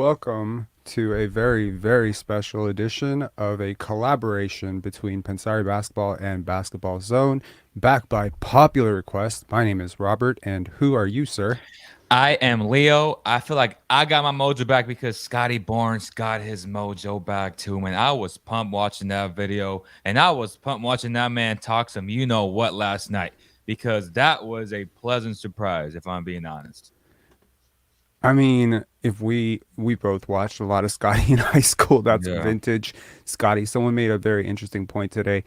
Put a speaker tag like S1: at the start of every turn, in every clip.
S1: Welcome to a very, very special edition of a collaboration between Pensari Basketball and Basketball Zone, backed by popular request. My name is Robert, and who are you, sir?
S2: I am Leo. I feel like I got my mojo back because Scottie Barnes got his mojo back too, man. I was pumped watching that video, and I was pumped watching that man talk some you know what last night because that was a pleasant surprise, if I'm being honest.
S1: I mean, if we both watched a lot of Scotty in high school, that's
S2: Yeah,
S1: vintage Scotty. Someone made a very interesting point today.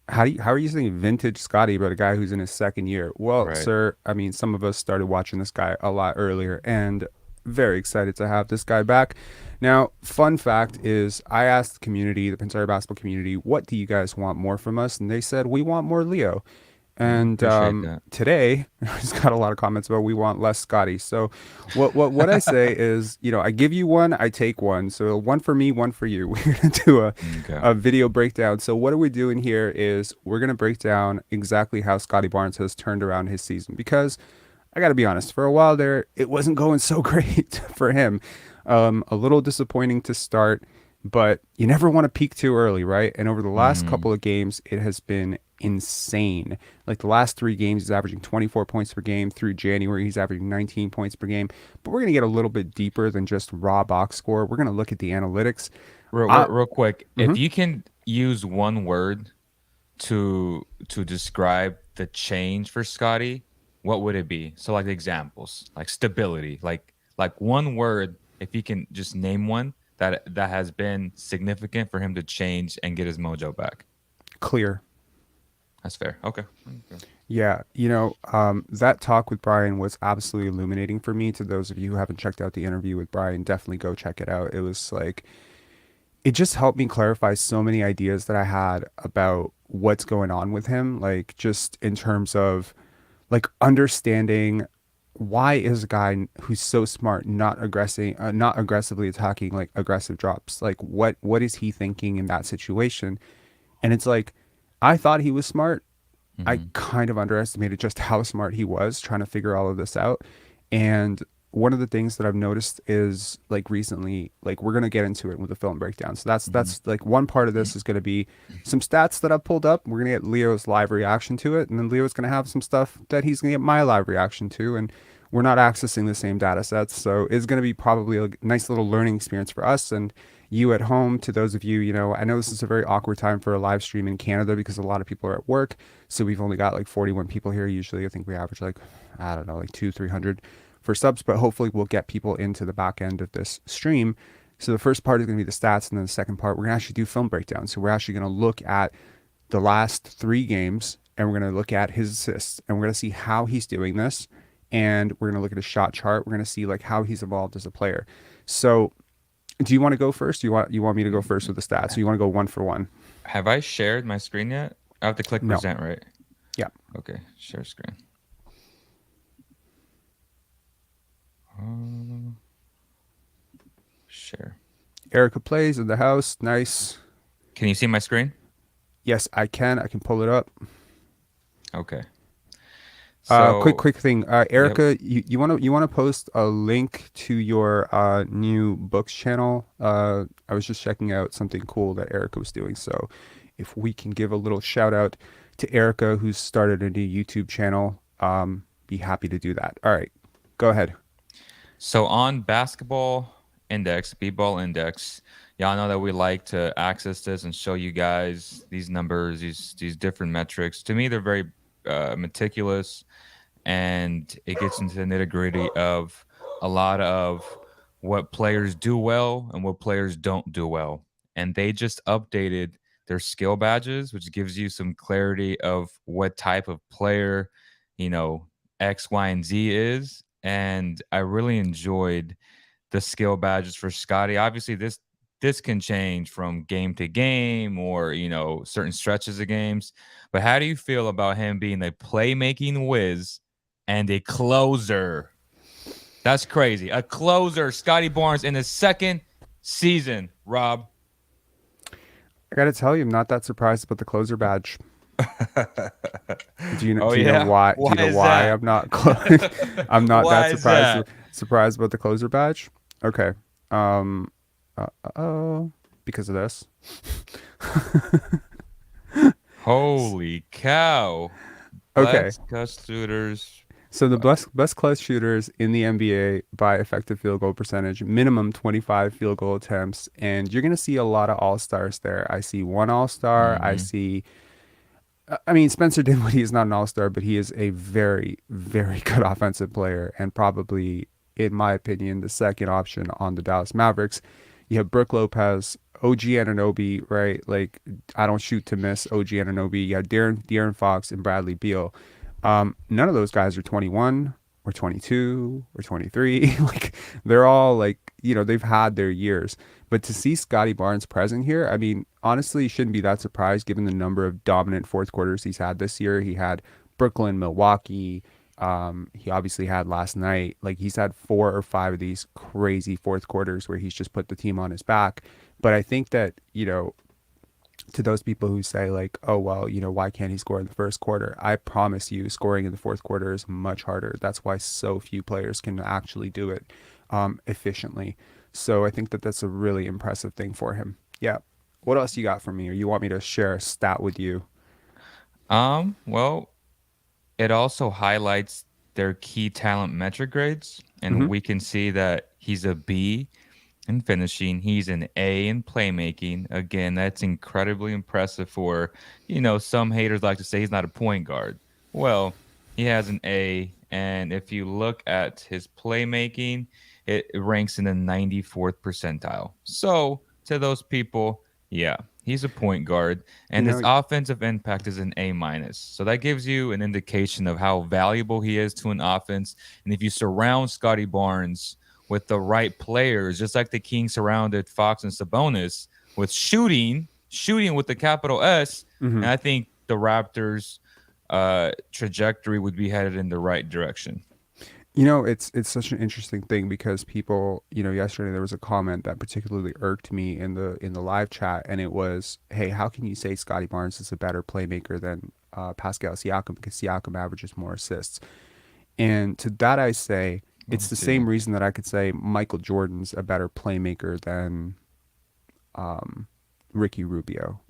S1: How are you saying vintage Scotty about a guy who's in his second year? Well,
S2: right.
S1: sir, I mean, some of us started watching this guy a lot earlier, and very excited to have this guy back. Now, fun fact is, I asked the community, the Pensar basketball community, what do you guys want more from us? And they said we want more Leo. And
S2: Appreciate that.
S1: today, I just got a lot of comments about we want less Scotty. So, what I say is, I give you one, I take one. So one for me, one for you. We're gonna do
S2: Okay.
S1: a video breakdown. So what are we doing here is we're gonna break down exactly how Scotty Barnes has turned around his season because I got to be honest, for a while there, it wasn't going so great for him. A little disappointing to start, but you never want to peak too early, right? And over the last
S2: Hmm.
S1: couple of games, it has been insane. Like the last three games, he's averaging 24 points per game. Through January, he's averaging 19 points per game. But we're going to get a little bit deeper than just raw box score. We're going to look at the analytics.
S2: Real, real,
S1: Uh,
S2: real quick, if
S1: mhm.
S2: you can use one word to describe the change for Scotty, what would it be? So like examples, like stability, like one word, if you can just name one that has been significant for him to change and get his mojo back.
S1: Clear.
S2: That's fair. Okay. Okay.
S1: Yeah, that talk with Brian was absolutely illuminating for me. To those of you who haven't checked out the interview with Brian, definitely go check it out. It was like, it just helped me clarify so many ideas that I had about what's going on with him, like just in terms of like understanding why is a guy who's so smart not aggressively attacking like aggressive drops. Like what is he thinking in that situation? And it's like I thought he was smart. I
S2: Hmm.
S1: kind of underestimated just how smart he was trying to figure all of this out. And one of the things that I've noticed is like recently, like we're gonna get into it with the film breakdown. So that's
S2: Hmm.
S1: that's like one part of this is gonna be some stats that I've pulled up. We're gonna get Leo's live reaction to it, and then Leo's gonna have some stuff that he's gonna get my live reaction to, and we're not accessing the same data sets, so it's gonna be probably a nice little learning experience for us and you at home. To those of you, I know this is a very awkward time for a live stream in Canada because a lot of people are at work. So we've only got like 41 people here. Usually, I think we average like, I don't know, like 300 for subs, but hopefully we'll get people into the back end of this stream. So the first part is going to be the stats, and then the second part, we're going to actually do film breakdown. So we're actually going to look at the last three games, and we're going to look at his assists, and we're going to see how he's doing this, and we're going to look at his shot chart. We're going to see like how he's evolved as a player. So do you want to go first? Do you want me to go first with the stats? Or you want to go one for one?
S2: Have I shared my screen yet? I have to click
S1: No.
S2: present, right?
S1: Yeah.
S2: Okay. Share screen. Uh, share.
S1: Erica plays in the house. Nice.
S2: Can you see my screen?
S1: Yes, I can. I can pull it up.
S2: Okay.
S1: Quick,
S2: So,
S1: quick thing.
S2: yep.
S1: Erica, you wanna post a link to your new books channel? I was just checking out something cool that Erica was doing. So, if we can give a little shout out to Erica, who's started a new YouTube channel, be happy to do that. All right, go ahead.
S2: So on basketball index, b-ball index, y'all know that we like to access this and show you guys these numbers, these different metrics. To me, they're very meticulous, and it gets into the nitty gritty of a lot of what players do well and what players don't do well. And they just updated their skill badges, which gives you some clarity of what type of player, you know, X, Y, and Z is. And I really enjoyed the skill badges for Scotty. Obviously, this can change from game to game or certain stretches of games. But how do you feel about him being a playmaking whiz and a closer? That's crazy. A closer, Scotty Barnes in his second season, Rob.
S1: I gotta tell you, I'm not that surprised about the closer badge. Do you know,
S2: Oh
S1: do you know
S2: yeah?
S1: why? Do
S2: Why
S1: you know
S2: is
S1: why
S2: that?
S1: I'm not I'm not that
S2: Why is
S1: surprised
S2: that?
S1: surprised about the closer badge? Okay. Um, oh, because of this.
S2: Holy cow.
S1: Okay,
S2: Let's cut shooters.
S1: so the best clutch shooters in the NBA by effective field goal percentage, minimum 25 field goal attempts, and you're gonna see a lot of all stars there. I see one all star. I
S2: Mm-hmm.
S1: see I mean, Spencer Dinwiddie is not an all-star, but he is a very, very good offensive player and probably, in my opinion, the second option on the Dallas Mavericks. You have Brook Lopez, OG Anunoby, right? Like, I don't shoot to miss OG Anunoby. You have De'Aaron Fox and Bradley Beal. None of those guys are 21 or 22 or 23. Like, they're all like, they've had their years. But to see Scottie Barnes present here, I mean, honestly, you shouldn't be that surprised given the number of dominant fourth quarters he's had this year. He had Brooklyn, Milwaukee. He obviously had last night. Like he's had 4 or 5 of these crazy fourth quarters where he's just put the team on his back. But I think that, to those people who say like, oh, well, why can't he score in the first quarter? I promise you scoring in the fourth quarter is much harder. That's why so few players can actually do it efficiently. So I think that that's a really impressive thing for him. Yeah. What else you got for me? Or you want me to share a stat with you?
S2: Well, it also highlights their key talent metric grades, and
S1: Hmm.
S2: we can see that he's a B in finishing. He's an A in playmaking. Again, that's incredibly impressive for, some haters like to say he's not a point guard. Well, he has an A, and if you look at his playmaking, it ranks in the 94th percentile. So, to those people, yeah, he's a point guard,
S1: You
S2: and his
S1: know,
S2: offensive impact is an A minus. So that gives you an indication of how valuable he is to an offense. And if you surround Scottie Barnes with the right players, just like the Kings surrounded Fox and Sabonis with shooting with the capital S,
S1: mhm.
S2: and I think the Raptors' trajectory would be headed in the right direction.
S1: It's such an interesting thing because people, yesterday there was a comment that particularly irked me in the live chat, and it was, "Hey, how can you say Scottie Barnes is a better playmaker than Pascal Siakam because Siakam averages more assists?" And to that I say,
S2: Let
S1: it's
S2: me
S1: the
S2: see.
S1: same reason that I could say Michael Jordan's a better playmaker than Ricky Rubio.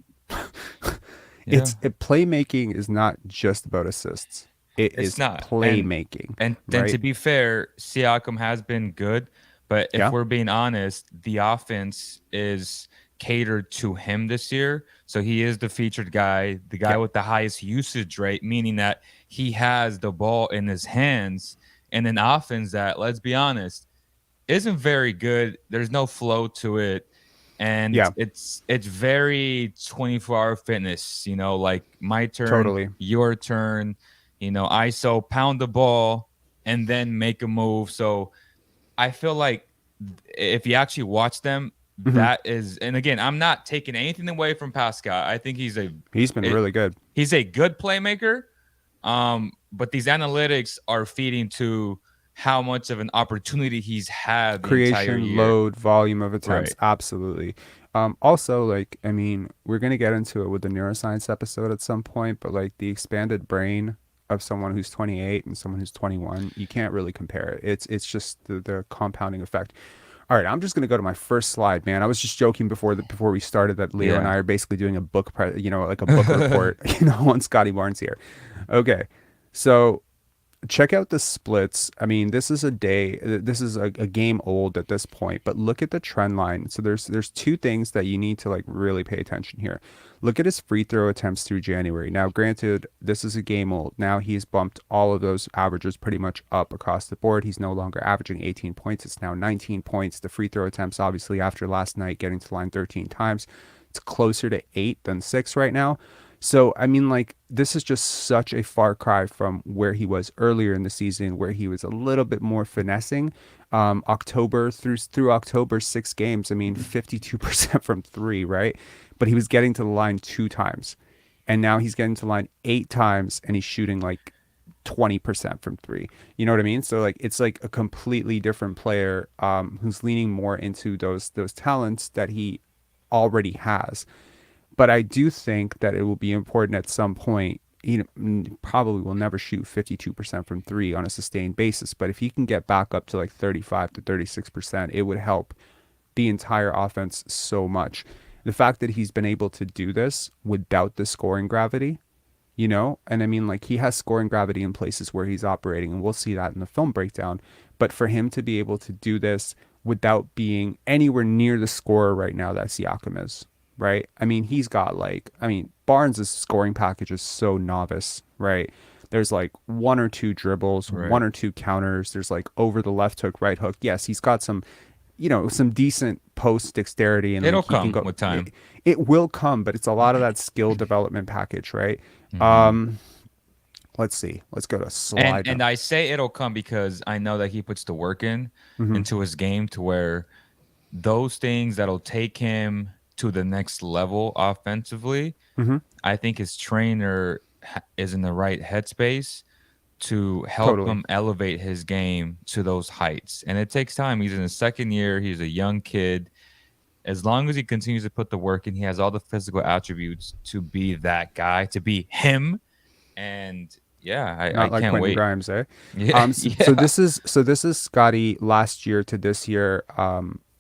S2: Yeah,
S1: Playmaking is not just about assists. It
S2: it's
S1: is
S2: not. And
S1: playmaking,
S2: and then to
S1: right?
S2: be fair, Siakam has been good, but if
S1: Yeah.
S2: we're being honest, the offense is catered to him this year. So he is the featured guy, the guy
S1: Yeah.
S2: with the highest usage rate, meaning that he has the ball in his hands and an offense that, let's be honest, isn't very good. There's no flow to it. And
S1: Yeah.
S2: it's very 24-hour fitness, like my turn,
S1: Totally.
S2: your turn, ISO pound the ball and then make a move. So I feel like if you actually watch them,
S1: Hmm.
S2: that is, and again, I'm not taking anything away from Pascal. I think
S1: He's been
S2: it,
S1: really good.
S2: he's a good playmaker. But these analytics are feeding to how much of an opportunity he's had the entire
S1: Creation,
S2: year.
S1: load, volume of attempts,
S2: Right.
S1: absolutely. Also, like, I mean, we're gonna get into it with the neuroscience episode at some point, but like the expanded brain of someone who's 28 and someone who's 21, you can't really compare it. It's just the compounding effect. All right, I'm just gonna go to my first slide, man. I was just joking before we started that Leo and
S2: Yeah.
S1: I are basically doing a like a book report, on Scotty Barnes here. Okay, so check out the splits. I mean, this is a game old at this point, but look at the trend line. So there's two things that you need to like really pay attention here. Look at his free throw attempts through January. Now, granted, this is a game old. Now he's bumped all of those averages pretty much up across the board. He's no longer averaging 18 points. It's now 19 points. The free throw attempts, obviously, after last night getting to the line 13 times, it's closer to 8 than 6 right now. So, I mean, like, this is just such a far cry from where he was earlier in the season, where he was a little bit more finessing. October through October, 6 games. I mean, 52% from three, right? But he was getting to the line 2 times, and now he's getting to the line 8 times, and he's shooting like 20% from three. You know what I mean? So like, it's like a completely different player, who's leaning more into those talents that he already has. But I do think that it will be important at some point. Probably will never shoot 52% from three on a sustained basis. But if he can get back up to like 35 to 36%, it would help the entire offense so much. The fact that he's been able to do this without the scoring gravity, you know? And I mean, like, he has scoring gravity in places where he's operating, and we'll see that in the film breakdown. But for him to be able to do this without being anywhere near the scorer right now that Siakam is, right? I mean, he's got like, I mean, Barnes' scoring package is so novice, right? There's like one or two dribbles,
S2: Right.
S1: one or two counters. There's like over the left hook, right hook. Yes, he's got some, you know, some decent post dexterity, and
S2: It'll
S1: like he can
S2: come
S1: go.
S2: with time.
S1: It will come, but it's a lot of that skill development package, right?
S2: Hmm.
S1: Um, let's see. Let's go to
S2: And
S1: slide.
S2: and I say it'll come because I know that he puts the work in
S1: Mm-hmm.
S2: into his game to where those things that'll take him to the next level offensively.
S1: Mm-hmm.
S2: I think his trainer is in the right headspace to help
S1: Totally.
S2: him elevate his game to those heights. And it takes time. He's in his second year. He's a young kid. As long as he continues to put the work in, he has all the physical attributes to be that guy, to be him. And yeah, I
S1: Not like
S2: can't
S1: Quentin
S2: wait.
S1: Grimes, eh?
S2: Yeah,
S1: So
S2: yeah.
S1: this is Scotty last year to this year.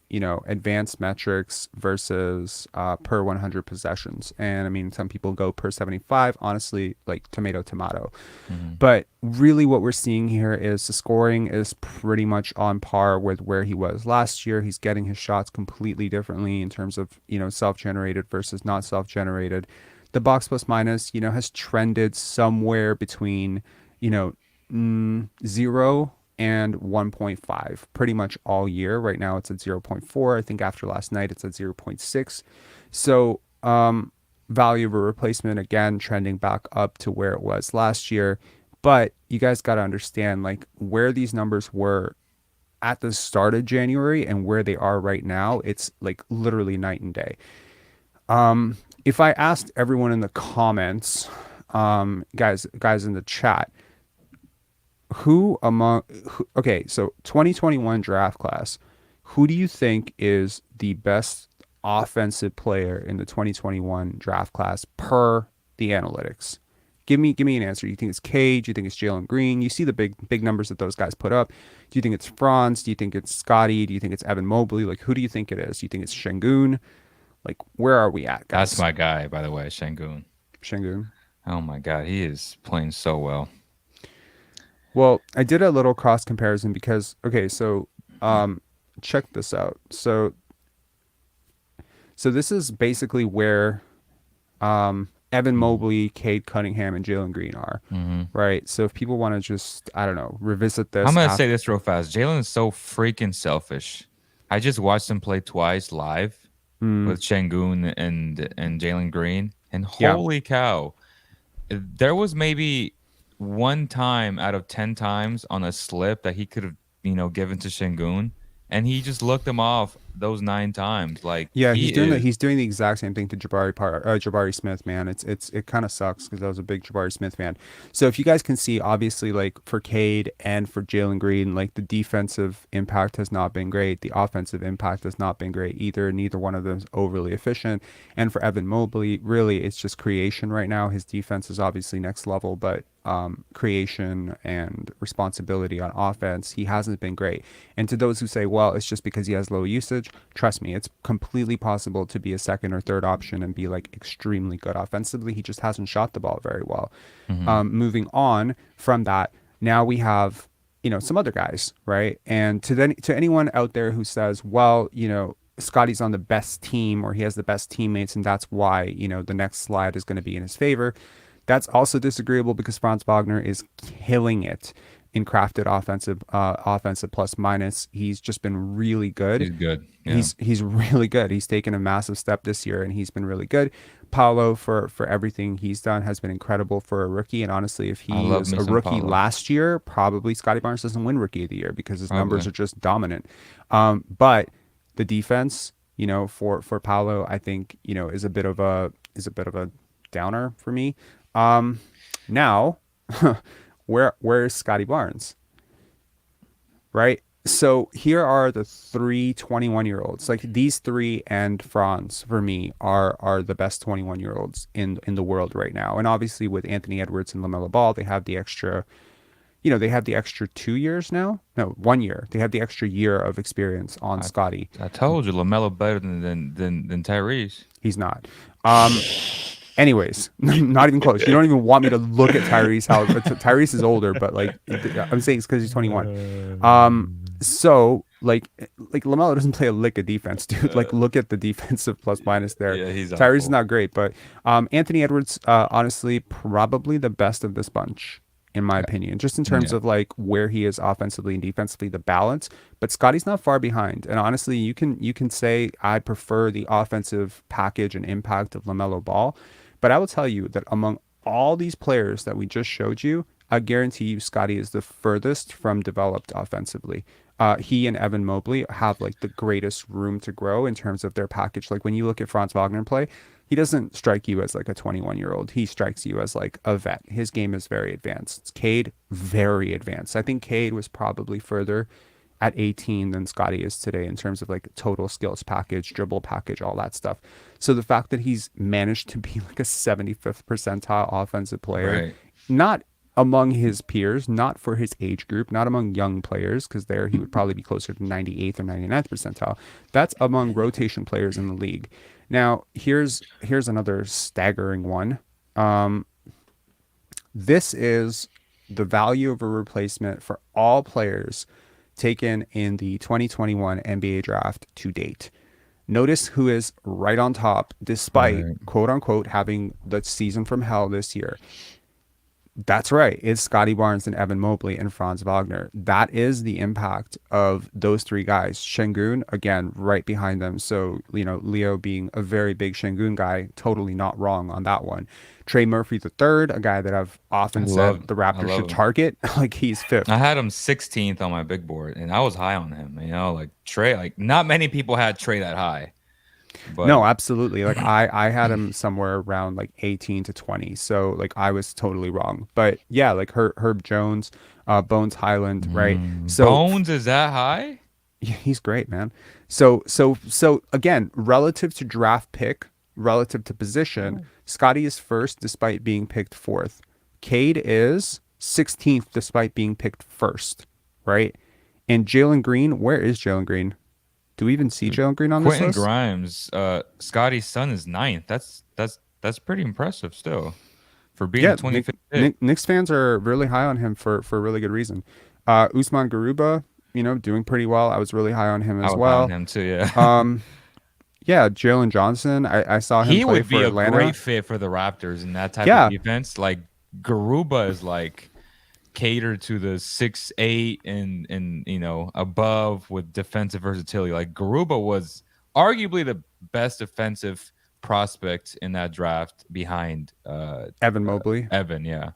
S1: You know, advanced metrics versus per 100 possessions, and I mean, some people go per 75. Honestly, like tomato tomato.
S2: Hmm.
S1: But really, what we're seeing here is the scoring is pretty much on par with where he was last year. He's getting his shots completely differently in terms of, you know, self-generated versus not self-generated. The box plus minus, you know, has trended somewhere between, you know, 0 and 1.5 pretty much all year. Right now it's at 0.4. I think after last night it's at 0.6. So, value of a replacement again trending back up to where it was last year. But you guys got to understand like where these numbers were at the start of January and where they are right now. It's like literally night and day. If I asked everyone in the comments, guys in the chat, okay, so 2021 draft class, who do you think is the best offensive player in the 2021 draft class per the analytics? Give me an answer. Do you think it's Cade? Do you think it's Jalen Green? You see the big numbers that those guys put up. Do you think it's Franz? Do you think it's Scotty? Do you think it's Evan Mobley? Like, who do you think it is? Do you think it's Şengün? Like, where are we at,
S2: That's
S1: guys?
S2: my guy, by the way, Shangoon.
S1: Şengün.
S2: Oh my God, he is playing so well.
S1: Well, I did a little cross comparison because okay, so um check this out. So this is basically where Evan
S2: Mhm.
S1: Mobley, Cade Cunningham, and Jalen Green are,
S2: Hmm.
S1: right? So if people want to just I don't know revisit
S2: I'm
S1: this
S2: gonna say
S1: after,
S2: this real fast. Jalen is so freaking selfish. I just watched him play twice live
S1: mm,
S2: with Shangoon and Jalen Green, and
S1: yeah,
S2: holy cow, there was maybe one time out of 10 times on a slip that he could have, given to Shangoon, and he just looked him off those 9 times. Like
S1: yeah,
S2: he is.
S1: he's doing the exact same thing to Jabari Smith, man. It kind of sucks because I was a big Jabari Smith fan. So if you guys can see, obviously, like for Cade and for Jalen Green, like the defensive impact has not been great. The offensive impact has not been great either. Neither one of them is overly efficient. And for Evan Mobley, really, it's just creation right now. His defense is obviously next level, but creation and responsibility on offense, he hasn't been great. And to those who say, well, it's just because he has low usage, trust me, it's completely possible to be a second or third option and be like extremely good offensively. He just hasn't shot the ball very well.
S2: Hmm.
S1: Moving on from that, now we have, you know, some other guys, right? And to anyone out there who says, well, you know, Scotty's on the best team or he has the best teammates and that's why, you know, the next slide is going to be in his favor. That's also disagreeable because Franz Wagner is killing it in crafted offensive plus minus. He's just been really good.
S2: He's good. Yeah,
S1: He's really good. He's taken a massive step this year and he's been really good. Paolo for everything he's done has been incredible for a rookie. And honestly, if
S2: I
S1: he
S2: love
S1: was
S2: me
S1: a
S2: some
S1: rookie
S2: Paulo.
S1: last year, probably Scottie Barnes doesn't win rookie of the year because his numbers
S2: Probably.
S1: are just dominant. But the defense, you know, for Paolo, I think, you know, is a bit of a downer for me. Now, where's Scottie Barnes, right? So here are the three 21-year olds. Like these three and Franz for me are the best 21-year olds in the world right now. And obviously with Anthony Edwards and LaMelo Ball, they have the extra, they have the extra 2 years now. No, 1 year. They have the extra year of experience on
S2: I
S1: Scottie.
S2: I told you Lamelo better than Tyrese.
S1: He's not. Um, Anyways, not even close. You don't even want me to look at Tyrese. How Tyrese is older, but like I'm saying it's because he's 21. So like Lamelo doesn't play a lick of defense, dude. Like look at the defensive plus minus there.
S2: Yeah, he's
S1: Tyrese is
S2: awful.
S1: not great, but Anthony Edwards, honestly, probably the best of this bunch in my opinion, just in terms
S2: Yeah.
S1: of like where he is offensively and defensively, the balance. But Scottie's not far behind, and honestly, you can say I prefer the offensive package and impact of LaMelo Ball, but I will tell you that among all these players that we just showed you, I guarantee you Scottie is the furthest from developed offensively. He and Evan Mobley have like the greatest room to grow in terms of their package. Like when you look at Franz Wagner play, he doesn't strike you as like a 21-year-old. He strikes you as like a vet. His game is very advanced. Cade, very advanced. I think Cade was probably further at 18 than Scottie is today in terms of like total skills package, dribble package, all that stuff. So the fact that he's managed to be like a 75th percentile offensive player,
S2: Right.
S1: not among his peers, not for his age group, not among young players, because there he would probably be closer to 98th or 99th percentile. That's among rotation players in the league. Now, here's another staggering one. Um, this is the value of a replacement for all players taken in the 2021 NBA draft to date. Notice who is right on top, despite
S2: Right.
S1: quote unquote having the season from hell this year. That's right. It's Scottie Barnes and Evan Mobley and Franz Wagner. That is the impact of those three guys. Şengün, again, right behind them. So, Leo being a very big Şengün guy, totally not wrong on that one. Trey Murphy the third, a guy that I've often said the
S2: I
S1: Raptors
S2: love
S1: should
S2: him.
S1: target, like he's fifth.
S2: I had him 16th on my big board, and I was high on him. Like Trey, like not many people had Trey that high, but
S1: No, absolutely. Like I had him somewhere around like 18 to 20. So like I was totally wrong. But yeah, like Herb Jones, Bones Highland, right? So
S2: Bones is that high?
S1: yeah, he's great, man. So again, relative to draft pick, relative to position, Scottie is first despite being picked fourth. Cade is 16th despite being picked first, right? And Jalen Green, where is Jalen Green? Do we even see Jalen Green on this
S2: Quentin
S1: list?
S2: Grimes, Scotty's son is ninth. That's pretty impressive still for being the
S1: Yeah, Nick,
S2: 25th pick.
S1: Nick, Knicks fans are really high on him for a really good reason. Usman Garuba, doing pretty well. I was really high on him
S2: I
S1: as
S2: was high on
S1: well.
S2: him too. Yeah,
S1: Um, yeah, Jalen Johnson. I saw him
S2: he
S1: play
S2: would be
S1: for
S2: a great
S1: Atlanta.
S2: fit for the Raptors in that type of
S1: Yeah,
S2: defense. Like Garuba is like catered to the 6'8" and above with defensive versatility. Like Garuba was arguably the best defensive prospect in that draft behind
S1: Evan Mobley.
S2: Evan. Yeah,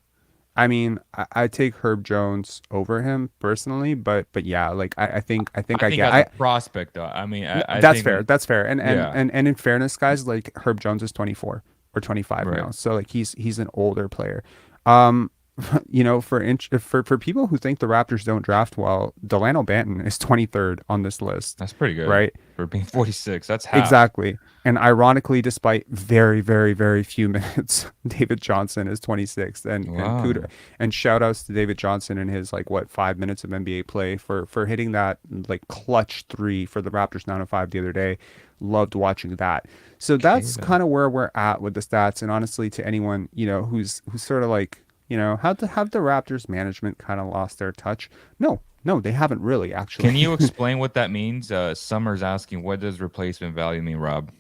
S1: I mean, I take Herb Jones over him personally, but yeah, like I think
S2: I
S1: I
S2: think
S1: get
S2: as a
S1: I
S2: prospect though, I mean, I
S1: that's
S2: think
S1: fair. That's fair.
S2: yeah,
S1: And in fairness, guys, like Herb Jones is 24 or 25
S2: right.
S1: now. So like he's an older player. Um for people who think the Raptors don't draft well, Delano Banton is 23rd on this list,
S2: That's pretty good
S1: right?
S2: for being 46. That's half.
S1: Exactly. And ironically, despite very, very, very few minutes, David Johnson is 26th. And
S2: Wow.
S1: kudos and shout outs to David Johnson in his like what 5 minutes of NBA play for hitting that like clutch three for the Raptors 905 the other day. Loved watching that. So
S2: Okay
S1: that's
S2: then.
S1: kind of where we're at with the stats. And honestly, to anyone, who's sort of like, have the Raptors management kind of lost their touch? No, no, they haven't really actually.
S2: Can you explain what that means? Summer's asking, what does replacement value mean, Rob?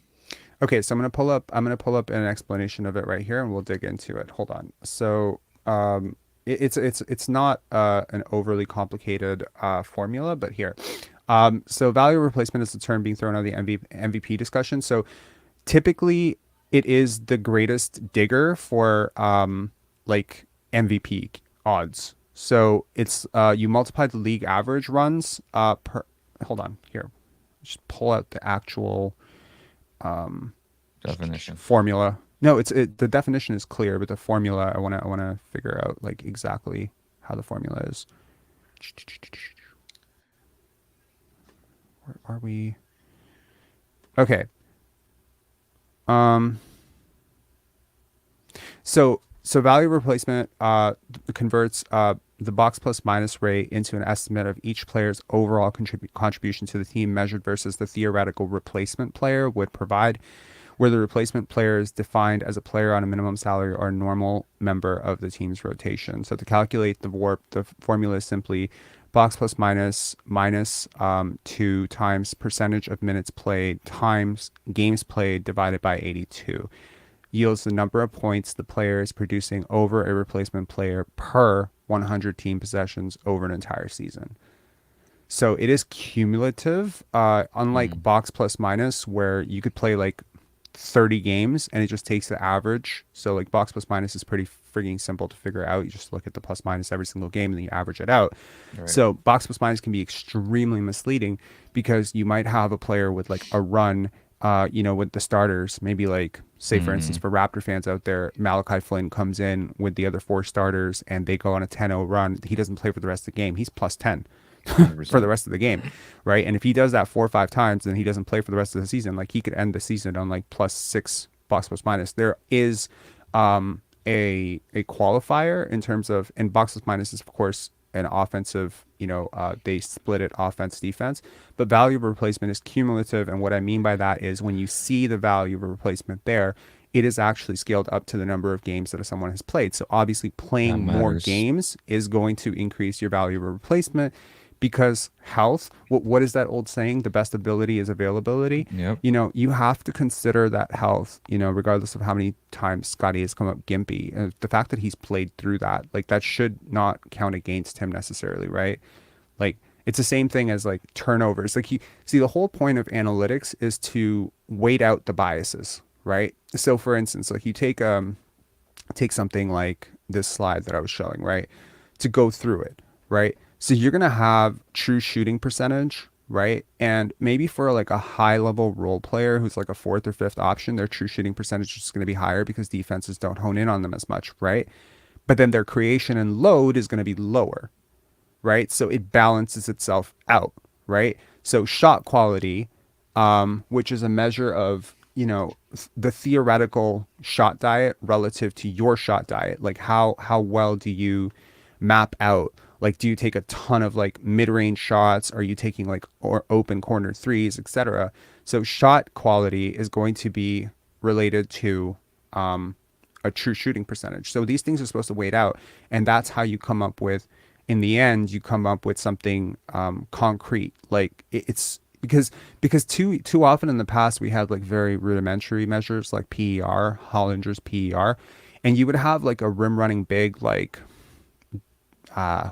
S1: Okay, so I'm gonna pull up an explanation of it right here, and we'll dig into it. Hold on. So it's not an overly complicated formula, but here. So value replacement is the term being thrown out of the MVP discussion. So typically, it is the greatest digger for like MVP odds. So it's you multiply the league average runs per. Hold on here. Just pull out the actual
S2: Definition.
S1: formula. No, the definition is clear, but the formula I want to figure out like exactly how the formula is. Where are we? Okay. Um so value replacement converts the box plus minus rate into an estimate of each player's overall contribution to the team measured versus the theoretical replacement player would provide, where the replacement player is defined as a player on a minimum salary or a normal member of the team's rotation. So to calculate the warp, the formula is simply box plus minus 2 times percentage of minutes played times games played divided by 82 yields the number of points the player is producing over a replacement player per 100 team possessions over an entire season. So it is cumulative, unlike
S2: Mm,
S1: box plus minus, where you could play like 30 games and it just takes the average. So like box plus minus is pretty freaking simple to figure out. You just look at the plus minus every single game and then you average it out.
S2: right.
S1: So box plus minus can be extremely misleading because you might have a player with like a run, with the starters, maybe like say for instance
S2: Mm,
S1: for Raptor fans out there, Malachi Flynn comes in with the other four starters and they go on a 10-0 run. He doesn't play for the rest of the game. He's plus 10 for the
S2: 100%.
S1: rest of the game, right? And if he does that 4 or 5 times, then he doesn't play for the rest of the season. Like he could end the season on like +6 box plus minus. There is a qualifier in terms of, and box plus minus is of course an offensive. They split it offense defense, but value of replacement is cumulative. And what I mean by that is when you see the value of a replacement there, it is actually scaled up to the number of games that someone has played. So obviously
S2: That
S1: playing more
S2: matters.
S1: games is going to increase your value of a replacement because health, what is that old saying? The best ability is availability.
S2: Yep.
S1: You have to consider that health, regardless of how many times Scotty has come up gimpy. The fact that he's played through that, like that should not count against him necessarily, right? Like it's the same thing as like turnovers. Like you see, the whole point of analytics is to wait out the biases, right? So for instance, like you take something like this slide that I was showing, right? To go through it, right? So you're going to have true shooting percentage, right? And maybe for like a high level role player who's like a fourth or fifth option, their true shooting percentage is going to be higher because defenses don't hone in on them as much, right? But then their creation and load is going to be lower, right? So it balances itself out, right? So shot quality, which is a measure of, the theoretical shot diet relative to your shot diet. Like how well do you map out? Like, do you take a ton of like mid-range shots? Are you taking like or open corner threes, etc.? So shot quality is going to be related to a true shooting percentage. So these things are supposed to wait out, and that's how you come up with, in the end, you come up with something concrete. Like it's because too often in the past we had like very rudimentary measures like PER, Hollinger's PER, and you would have like a rim running big like uh,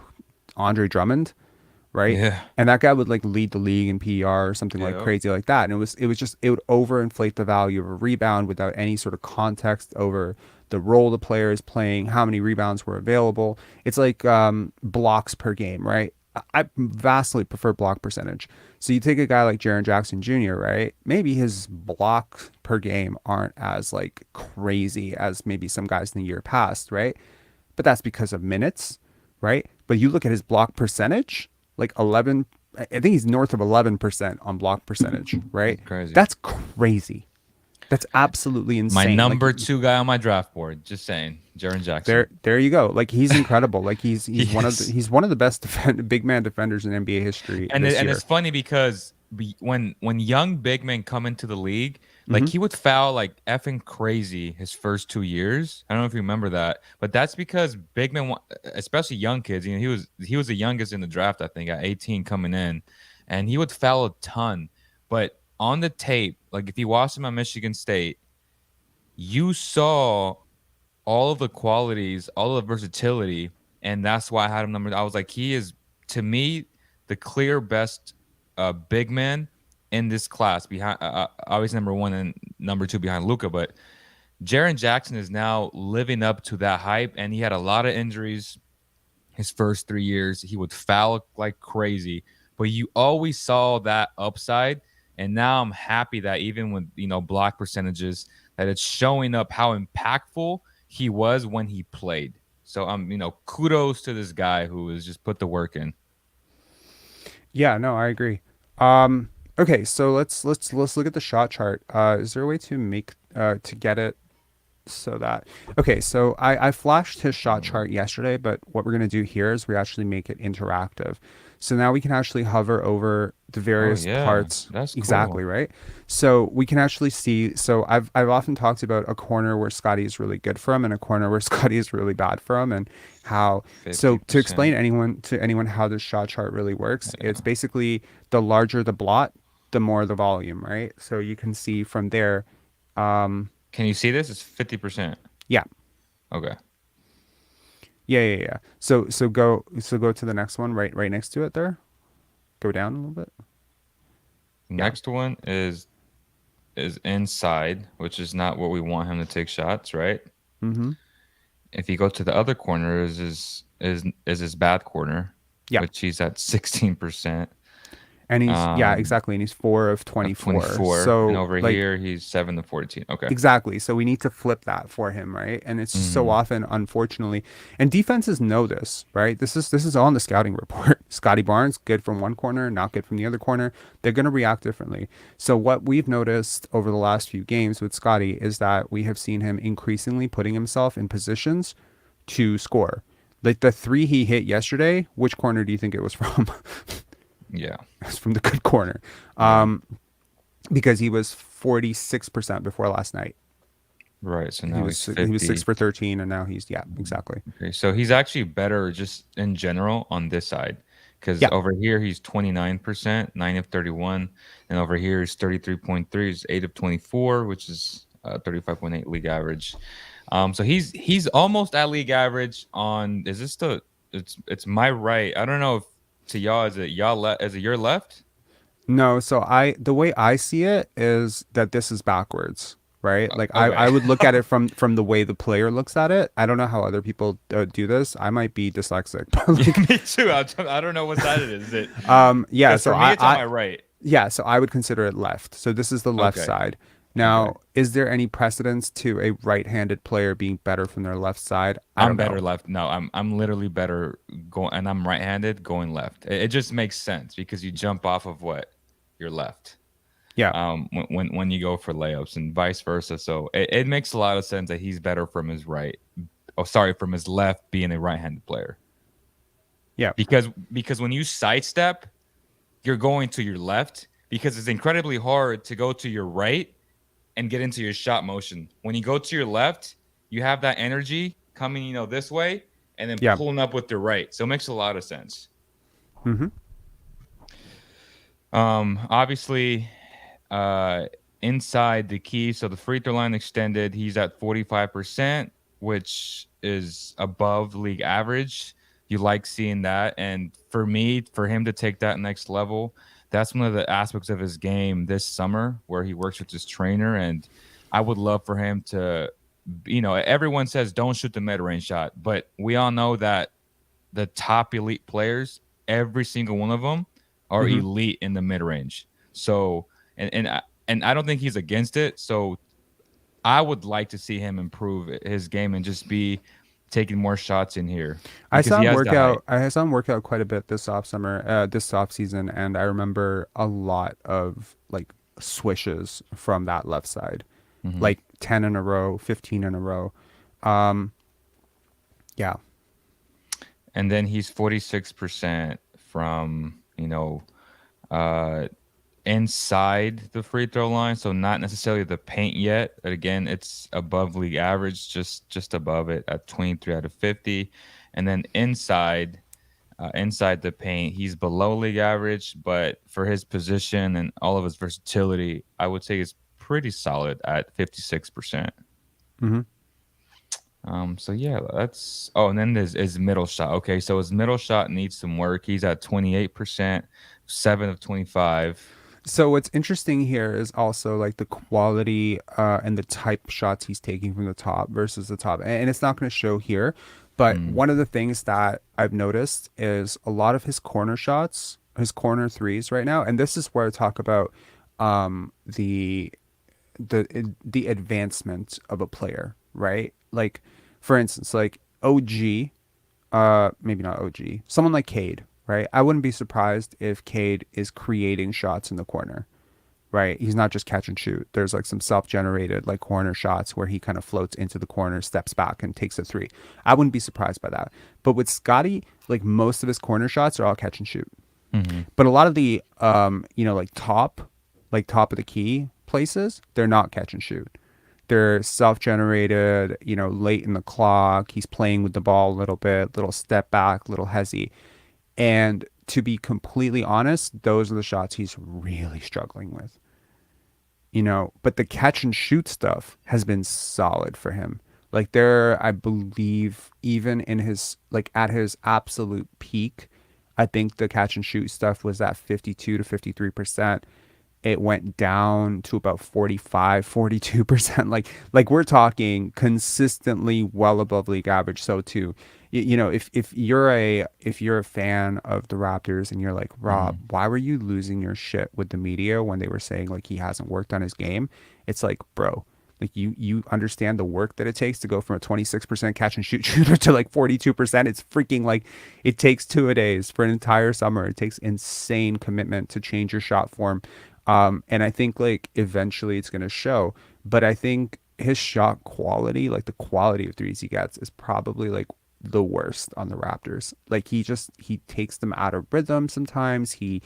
S1: Andre Drummond, right?
S2: Yeah.
S1: And that guy would like lead the league in PER or something like
S2: Yep.
S1: crazy like that. And it was just it would overinflate the value of a rebound without any sort of context over the role the player is playing, how many rebounds were available. It's like blocks per game, right? I vastly prefer block percentage. So you take a guy like Jaren Jackson Jr., right? Maybe his blocks per game aren't as like crazy as maybe some guys in the year past, right? But that's because of minutes, right? But you look at his block percentage, like 11, I think he's north of 11% on block percentage, right?
S2: That's crazy.
S1: That's crazy. That's absolutely
S2: My
S1: insane. Like
S2: number two guy on my draft board. Just saying, Jaren Jackson.
S1: there you go. Like he's incredible. Like he's
S2: He
S1: he's one of the,
S2: is.
S1: he's one of the best big man defenders in NBA history this
S2: And it's
S1: year.
S2: funny because when young big men come into the league, like
S1: Hmm.
S2: he would foul like effing crazy his first 2 years. I don't know if you remember that, but that's because big men, especially young kids, he was the youngest in the draft, I think, at 18 coming in, and he would foul a ton. But on the tape, like if you watched him at Michigan State, you saw all of the qualities, all of the versatility, and that's why I had him number. I was like, he is to me the clear best big man in this class. Behind obviously number one and number two behind Luca, but Jaren Jackson is now living up to that hype, and he had a lot of injuries his first 3 years. He would foul like crazy, but you always saw that upside. And now I'm happy that even with block percentages, that it's showing up how impactful he was when he played. So kudos to this guy who has just put the work in.
S1: Yeah, no, I agree. Um, okay, so let's look at the shot chart. Is there a way to make to get it? So that okay, so I flashed his shot
S2: Mm.
S1: chart yesterday, but what we're gonna do here is we actually make it interactive. So now we can actually hover over the
S2: Oh
S1: various
S2: yeah,
S1: parts
S2: that's
S1: exactly,
S2: cool.
S1: right? So we can actually see. So I've often talked about a corner where Scotty is really good from and a corner where Scotty is really bad from, and how.
S2: Fifty
S1: So to explain
S2: percent.
S1: anyone how this shot chart really works, it's basically the larger the blot, the more the volume, right? So you can see from there.
S2: Can you see this? It's 50%.
S1: Yeah.
S2: Okay.
S1: Yeah. So go to the next one right next to it there. Go down a little bit. Yeah.
S2: Next one is inside, which is not what we want him to take shots, right?
S1: Mm-hmm.
S2: If you go to the other corner, is his bad corner,
S1: Yeah.
S2: which he's at 16%.
S1: And he's yeah,
S2: Um,
S1: exactly. And he's 4 of 24.
S2: 24, and
S1: So
S2: over
S1: like
S2: here he's 7 to 14. Okay.
S1: exactly. So we need to flip that for him, right? And it's just so
S2: Hmm.
S1: often, unfortunately, and defenses know this, right? This is all in the scouting report. Scottie Barnes, good from one corner, not good from the other corner. They're going to react differently. So what we've noticed over the last few games with Scottie is that we have seen him increasingly putting himself in positions to score. Like the three he hit yesterday, which corner do you think it was from?
S2: Yeah.
S1: It was from the good corner,
S2: Yeah.
S1: because he was 46% before last night.
S2: Right. So
S1: He
S2: now
S1: was
S2: he's
S1: he was six
S2: 50.
S1: for 13, and now he's yeah, exactly.
S2: Okay. So he's actually better just in general on this side. Because
S1: Yeah,
S2: over here he's 29%, 9 of 31. And over here is 33.3, is 8 of 24, which is 35.8 league average. So he's almost at league average on, is this the, it's my right. I don't know if to y'all, is it y'all left, is it your left?
S1: no. So the way I see it is that this is backwards, right? Like
S2: Okay.
S1: I would look at it from the way the player looks at it. I don't know how other people do this. I might be dyslexic, but
S2: Yeah,
S1: like
S2: me too. I don't know what side it is. Is it
S1: yeah.
S2: because
S1: So
S2: for me it's on my right.
S1: yeah. So I would consider it left. So this is the left
S2: Okay.
S1: side.
S2: Okay.
S1: Now, is there any precedence to a right-handed player being better from their left side? I
S2: I'm
S1: don't
S2: better
S1: know.
S2: left. No, I'm literally better going, and I'm right-handed going left. It just makes sense because you jump off of what your left.
S1: Yeah.
S2: When you go for layups and vice versa. So it makes a lot of sense that he's better from his right. Oh, sorry, from his left being a right-handed player.
S1: Yeah.
S2: Because when you sidestep, you're going to your left because it's incredibly hard to go to your right and get into your shot motion. When you go to your left, you have that energy coming, this way and then
S1: Yeah.
S2: pulling up with the right. So it makes a lot of sense.
S1: Mm-hmm.
S2: Obviously, uh, inside the key, so the free throw line extended, he's at 45%, which is above league average. You like seeing that. And for me, for him to take that next level, that's one of the aspects of his game this summer where he works with his trainer. And I would love for him to, everyone says don't shoot the mid range shot, but we all know that the top elite players, every single one of them are
S1: Mm-hmm.
S2: elite in the mid range. So, and I don't think he's against it. So I would like to see him improve his game and just be taking more shots in here because he has the height.
S1: I saw him work out quite a bit this off season, and I remember a lot of like swishes from that left side,
S2: Hmm.
S1: like 10 in a row, 15 in a row. Um, yeah.
S2: And then he's 46% from, uh, inside the free throw line, so not necessarily the paint yet. But again, it's above league average, just above it at 23 out of 50. And then inside the paint, he's below league average, but for his position and all of his versatility, I would say he's pretty solid at 56%.
S1: Mm-hmm.
S2: So yeah, that's and then there's his middle shot. Okay, so his middle shot needs some work. He's at 28%, 7 of 25.
S1: So what's interesting here is also like the quality and the type of shots he's taking from the top versus the top. And it's not going to show here, but
S2: Mm,
S1: one of the things that I've noticed is a lot of his corner shots, his corner threes right now, and this is where I talk about um, the the advancement of a player, right? Like for instance, like OG, maybe not OG, someone like Cade, right? I wouldn't be surprised if Cade is creating shots in the corner, right? He's not just catch and shoot. There's like some self-generated like corner shots where he kind of floats into the corner, steps back, and takes a three. I wouldn't be surprised by that. But with Scotty, like most of his corner shots are all catch and shoot.
S2: Mm-hmm.
S1: But a lot of the like top of the key places, they're not catch and shoot. They're self-generated, late in the clock. He's playing with the ball a little bit, little step back, little hezzy. And to be completely honest, those are the shots he's really struggling with. But the catch and shoot stuff has been solid for him. Like there, I believe even in his like at his absolute peak, I think the catch and shoot stuff was at 52 to 53%. It went down to about 45, 42%. Like we're talking consistently well above league average. So too, if you're a fan of the Raptors and you're like, Rob,
S2: Mm-hmm.
S1: why were you losing your shit with the media when they were saying like he hasn't worked on his game? It's like, bro, like you understand the work that it takes to go from a 26% catch and shoot shooter to like 42%. It's freaking like it takes 2 a days for an entire summer. It takes insane commitment to change your shot form. And I think like eventually it's gonna show. But I think his shot quality, like the quality of threes he gets, is probably like the worst on the Raptors. Like he takes them out of rhythm sometimes. He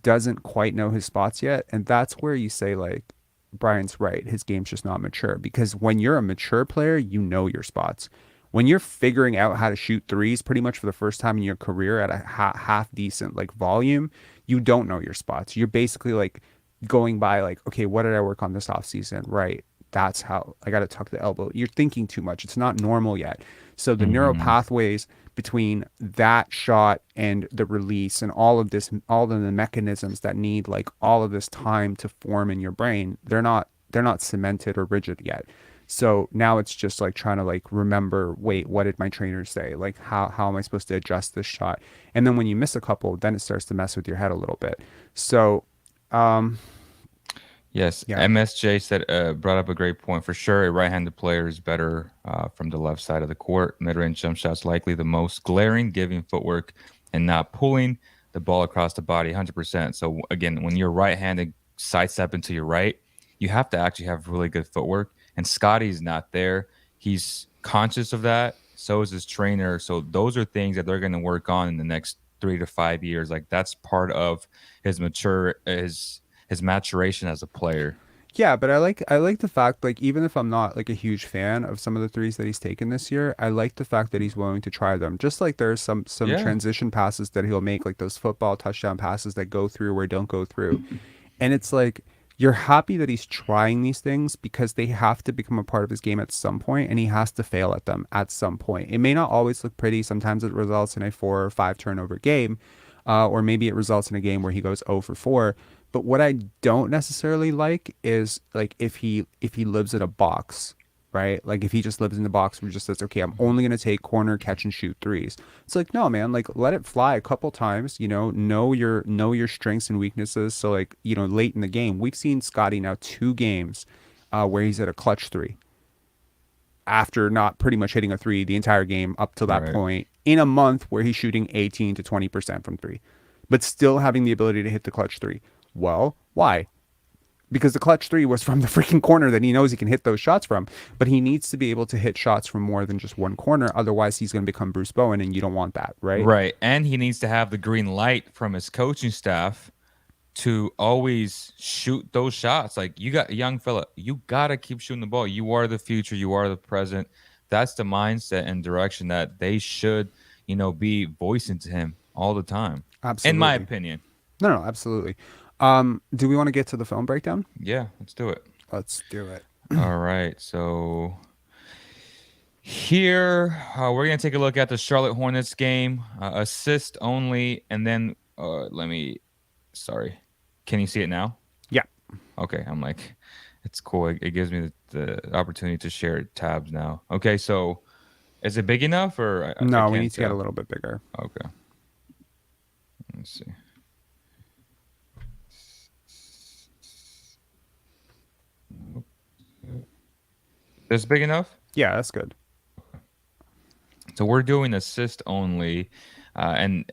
S1: doesn't quite know his spots yet. And that's where you say like Brian's right. His game's just not mature because when you're a mature player, you know your spots. When you're figuring out how to shoot threes pretty much for the first time in your career at a half decent like volume, you don't know your spots. You're basically like going by like, okay, what did I work on this off season? Right. That's how I got to tuck the elbow. You're thinking too much. It's not normal yet. So the neural
S2: Mm-hmm.
S1: pathways between that shot and the release and all of this, all of the mechanisms that need like all of this time to form in your brain, they're not cemented or rigid yet. So now it's just like trying to like remember, wait, what did my trainer say? Like how am I supposed to adjust this shot? And then when you miss a couple, then it starts to mess with your head a little bit. So um
S2: Yes,
S1: yeah.
S2: MSJ said brought up a great point. For sure, a right-handed player is better from the left side of the court. Mid-range jump shots likely the most glaring, giving footwork and not pulling the ball across the body 100%. So again, when you're right-handed, sidestep into your right, you have to actually have really good footwork. And Scotty's not there. He's conscious of that. So is his trainer. So those are things that they're going to work on in the next 3 to 5 years. Like that's part of his maturation as a player.
S1: Yeah, but I like the fact like even if I'm not like a huge fan of some of the threes that he's taken this year, I like the fact that he's willing to try them. Just like there's some
S2: Yeah.
S1: transition passes that he'll make, like those football touchdown passes that go through or don't go through. And it's like you're happy that he's trying these things because they have to become a part of his game at some point and he has to fail at them at some point. It may not always look pretty. Sometimes it results in a 4 or 5 turnover game, or maybe it results in a game where he goes 0 for 4. But what I don't necessarily like is like if he lives in a box, right? Like if he just lives in the box where he just says, okay, I'm only gonna take corner catch and shoot threes. It's like no, man. Like let it fly a couple times. Know your strengths and weaknesses. So like late in the game, we've seen Scotty now 2 games, where he's at a clutch three after not pretty much hitting a three the entire game up to that
S2: Right.
S1: point in a month where he's shooting 18 to 20% from three, but still having the ability to hit the clutch three. Well, why? Because the clutch three was from the freaking corner that he knows he can hit those shots from, but he needs to be able to hit shots from more than just one corner. Otherwise, he's going to become Bruce Bowen, and you don't want that, right?
S2: Right. And he needs to have the green light from his coaching staff to always shoot those shots. Like you got a young fella, you gotta keep shooting the ball. You are the future, you are the present. That's the mindset and direction that they should, be voicing to him all the time. In my
S1: Absolutely.
S2: opinion.
S1: No, no, absolutely. Do we want to get to the film breakdown?
S2: Yeah, let's do it.
S1: Let's do it.
S2: All right. So here we're gonna take a look at the Charlotte Hornets game, assist only, and then let me. Sorry, can you see it now?
S1: Yeah.
S2: Okay, I'm like, it's cool. It gives me the opportunity to share tabs now. Okay, so is it big enough or I
S1: No, we
S2: can't
S1: need to get a
S2: tell?
S1: little bit bigger.
S2: Okay, let's see. This big enough?
S1: Yeah, that's good.
S2: So we're doing assist only, and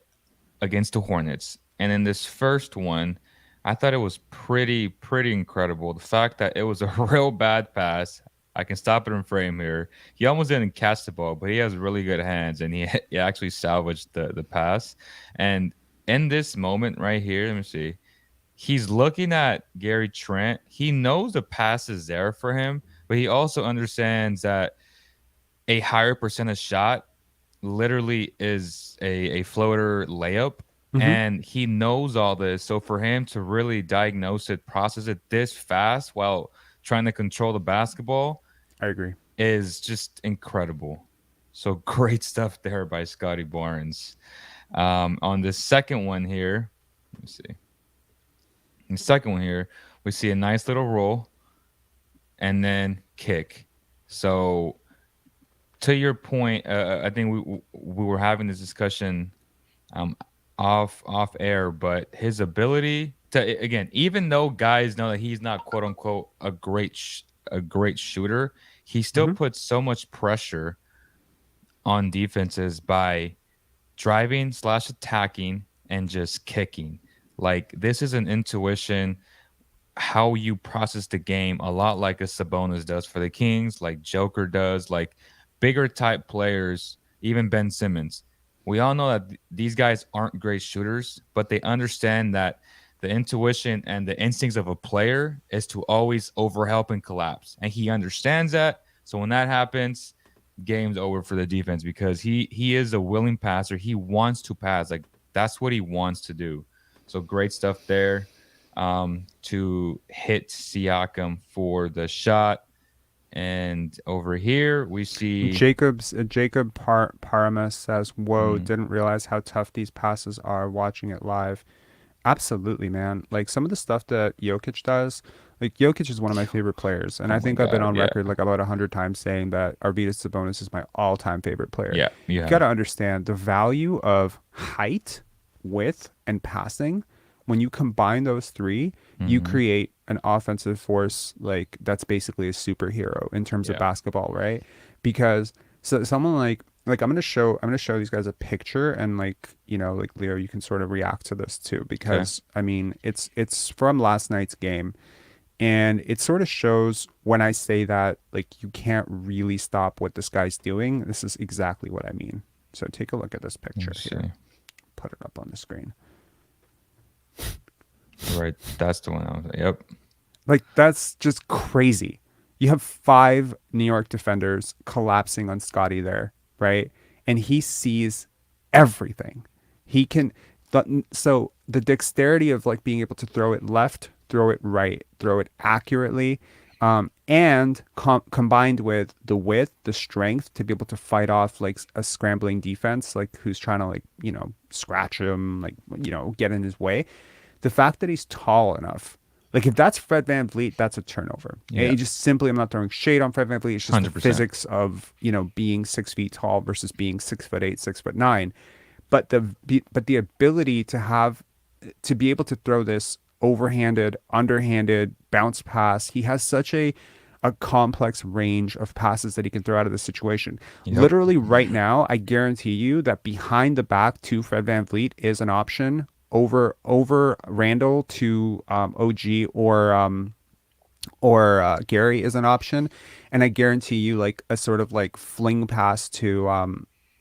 S2: against the Hornets. And in this first one, I thought it was pretty incredible. The fact that it was a real bad pass. I can stop it in frame here. He almost didn't catch the ball, but he has really good hands, and he actually salvaged the pass. And in this moment right here, let me see. He's looking at Gary Trent. He knows the pass is there for him, but he also understands that a higher percentage shot literally is a floater layup.
S1: Mm-hmm.
S2: And he knows all this. So for him to really diagnose it, process it this fast while trying to control the basketball
S1: I agree.
S2: is just incredible. So great stuff there by Scottie Barnes. On the second one here, let me see. In the second one here, we see a nice little roll and then kick. So to your point, I think we were having this discussion um, off air, but his ability to again, even though guys know that he's not quote unquote a great shooter, he still
S1: Mm-hmm.
S2: puts so much pressure on defenses by driving slash attacking and just kicking. Like this is an intuition how you process the game a lot like a Sabonis does for the Kings, like Joker does, like bigger type players, even Ben Simmons. We all know that these guys aren't great shooters, but they understand that the intuition and the instincts of a player is to always overhelp and collapse. And he understands that. So when that happens, game's over for the defense because he is a willing passer. He wants to pass. Like that's what he wants to do. So great stuff there to hit Siakam for the shot. And over here we see
S1: Jacob Paramus says, "Whoa,
S2: mm,
S1: didn't realize how tough these passes are watching it live." Absolutely, man. Like some of the stuff that Jokic does, like Jokic is one of my favorite players, and
S2: oh
S1: I
S2: my
S1: think I've been
S2: god,
S1: on
S2: yeah.
S1: record like about 100 times saying that Arvydas Sabonis is my all-time favorite player.
S2: Yeah, you
S1: You got
S2: have.
S1: to understand the value of height, width, and passing. When you combine those three, you
S2: Hmm.
S1: create an offensive force like that's basically a superhero in terms of
S2: Yeah.
S1: basketball, right? Because so someone like I'm gonna show these guys a picture and like like Leo, you can sort of react to this too
S2: Okay.
S1: because I mean it's from last night's game and it sort of shows when I say that like you can't really stop what this guy's doing. This is exactly what I mean. So take a look at this
S2: Let
S1: picture
S2: me
S1: here.
S2: see.
S1: Put it up on the screen.
S2: Right, that's the one I was. Yep.
S1: Like that's just crazy. You have five New York defenders collapsing on Scotty there, right? And he sees everything. He can so the dexterity of like being able to throw it left, throw it right, throw it accurately, and combined with the width, the strength to be able to fight off like a scrambling defense, like who's trying to like scratch him, like get in his way. The fact that he's tall enough, like if that's Fred VanVleet, that's a turnover. And
S2: Yeah.
S1: it just simply, I'm not throwing shade on Fred VanVleet. It's just the
S2: 100%.
S1: physics of being 6 feet tall versus being 6'8", 6'9". But the ability to have to be able to throw this overhanded, underhanded bounce pass, he has such a complex range of passes that he can throw out of this situation.
S2: Yep.
S1: Literally right now, I guarantee you that behind the back to Fred VanVleet is an option over Randall to OG or Gary is an option, and I guarantee you like a sort of like fling pass to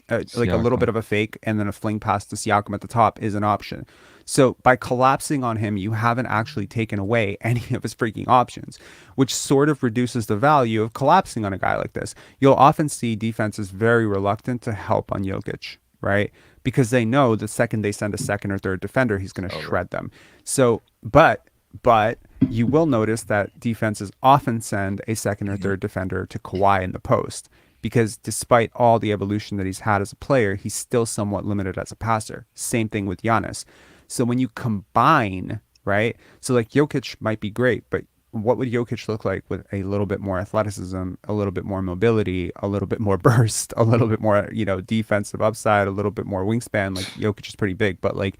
S1: like a little
S2: Siakam.
S1: bit of a fake and then a fling pass to Siakam at the top is an option. So by collapsing on him, you haven't actually taken away any of his freaking options, which sort of reduces the value of collapsing on a guy like this. You'll often see defenses very reluctant to help on Jokic, right? Because they know the second they send a second or third defender, he's going to
S2: Over.
S1: shred them. So, but you will notice that defenses often send a second or third defender to Kawhi in the post because despite all the evolution that he's had as a player, he's still somewhat limited as a passer. Same thing with Giannis. So when you combine, right? So like Jokic might be great, but what would Jokic look like with a little bit more athleticism, a little bit more mobility, a little bit more burst, a little bit more, defensive upside, a little bit more wingspan? Like Jokic is pretty big, but like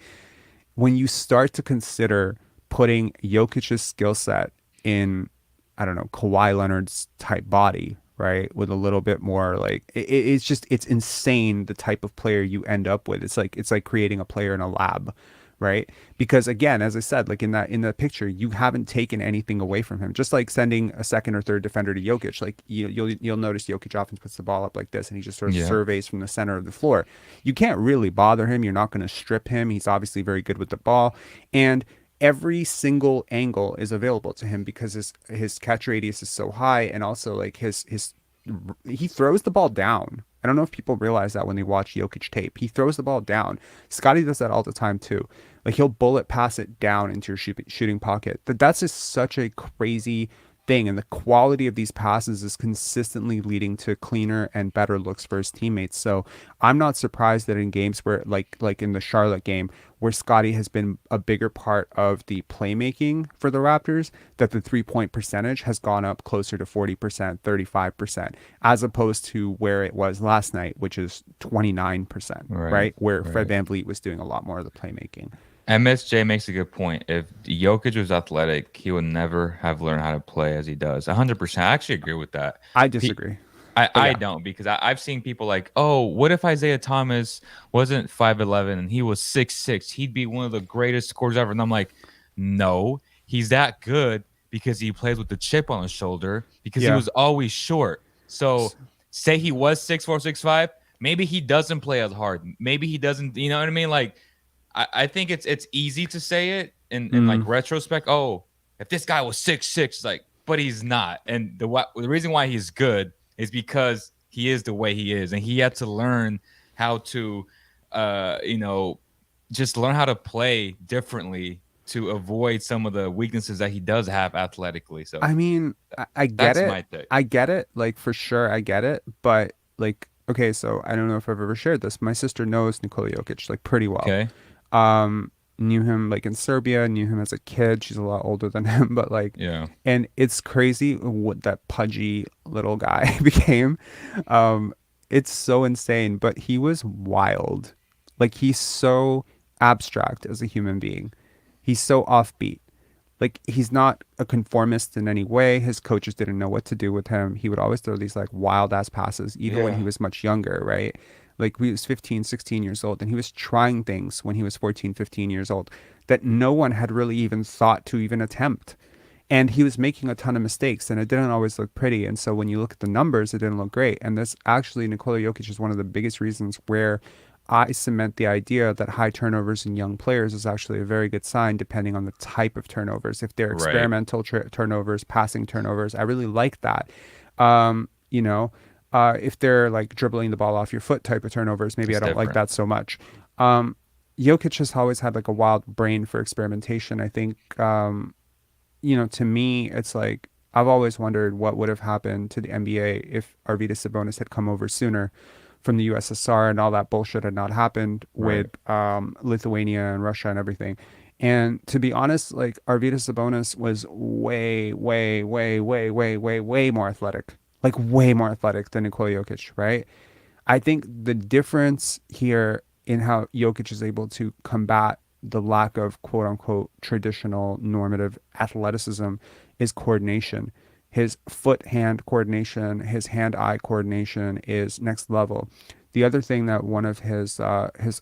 S1: when you start to consider putting Jokic's skill set in, I don't know, Kawhi Leonard's type body, right? With a little bit more like it's insane the type of player you end up with. It's like creating a player in a lab, right? Because again, as I said, like in the picture, you haven't taken anything away from him. Just like sending a second or third defender to Jokic, like you'll notice Jokic often puts the ball up like this, and he just sort of
S2: Yeah.
S1: surveys from the center of the floor. You can't really bother him. You're not going to strip him. He's obviously very good with the ball, and every single angle is available to him because his catch radius is so high, and also like his he throws the ball down. I don't know if people realize that when they watch Jokic tape. He throws the ball down. Scottie does that all the time too. Like he'll bullet pass it down into your shooting pocket. That's just such a crazy thing. And the quality of these passes is consistently leading to cleaner and better looks for his teammates. So I'm not surprised that in games where like in the Charlotte game where Scottie has been a bigger part of the playmaking for the Raptors, that the 3-point percentage has gone up closer to 40%, 35%, as opposed to where it was last night, which is 29%,
S2: Right.
S1: right? Where Fred
S2: Right.
S1: VanVleet was doing a lot more of the playmaking.
S2: MSJ makes a good point. If Jokic was athletic, he would never have learned how to play as he does. 100%. I actually agree with that.
S1: I
S2: Pe-
S1: disagree.
S2: I,
S1: But
S2: I
S1: yeah,
S2: don't because I've seen people like, oh, what if Isaiah Thomas wasn't 5'11" and he was 6'6"? He'd be one of the greatest scorers ever. And I'm like, no, he's that good because he plays with the chip on his shoulder because he
S1: yeah.
S2: was always short. So say he was 6'4", 6'5", maybe he doesn't play as hard. Maybe he doesn't, you know what I mean? Like, I think it's easy to say it in like
S1: Mm.
S2: retrospect. Oh, if this guy was 6'6", like, but he's not. And the reason why he's good is because he is the way he is, and he had to learn how to, you know, just learn how to play differently to avoid some of the weaknesses that he does have athletically. So
S1: I mean, I get
S2: that's
S1: it.
S2: my take.
S1: I get it. Like for sure, I get it. But like, okay, so I don't know if I've ever shared this. My sister knows Nikola Jokic like pretty well.
S2: Okay.
S1: Knew him like in Serbia, knew him as a kid. She's a lot older than him, but like,
S2: Yeah.
S1: and it's crazy what that pudgy little guy became. Um, it's so insane, but he was wild. Like he's so abstract as a human being. He's so offbeat. Like he's not a conformist in any way. His coaches didn't know what to do with him. He would always throw these like wild ass passes, even when he
S2: Yeah.
S1: was much younger, right? Like he was 15, 16 years old, and he was trying things when he was 14, 15 years old that no one had really even thought to even attempt. And he was making a ton of mistakes, and it didn't always look pretty. And so when you look at the numbers, it didn't look great. And this actually, Nikola Jokic is one of the biggest reasons where I cement the idea that high turnovers in young players is actually a very good sign, depending on the type of turnovers. If they're
S2: Right.
S1: experimental turnovers, passing turnovers, I really like that. You know, if they're like dribbling the ball off your foot type of turnovers, maybe I
S2: It's
S1: don't like
S2: different.
S1: that so much. Jokic has always had like a wild brain for experimentation. I think, to me, it's like I've always wondered what would have happened to the NBA if Arvydas Sabonis had come over sooner from the USSR and all that bullshit had not happened with
S2: Right.
S1: Lithuania and Russia and everything. And to be honest, like Arvydas Sabonis was way, way, way, way, way, way, way more athletic, like way more athletic than Nikola Jokic, right? I think the difference here in how Jokic is able to combat the lack of quote unquote traditional normative athleticism is coordination. His foot hand coordination, his hand eye coordination is next level. The other thing that one of his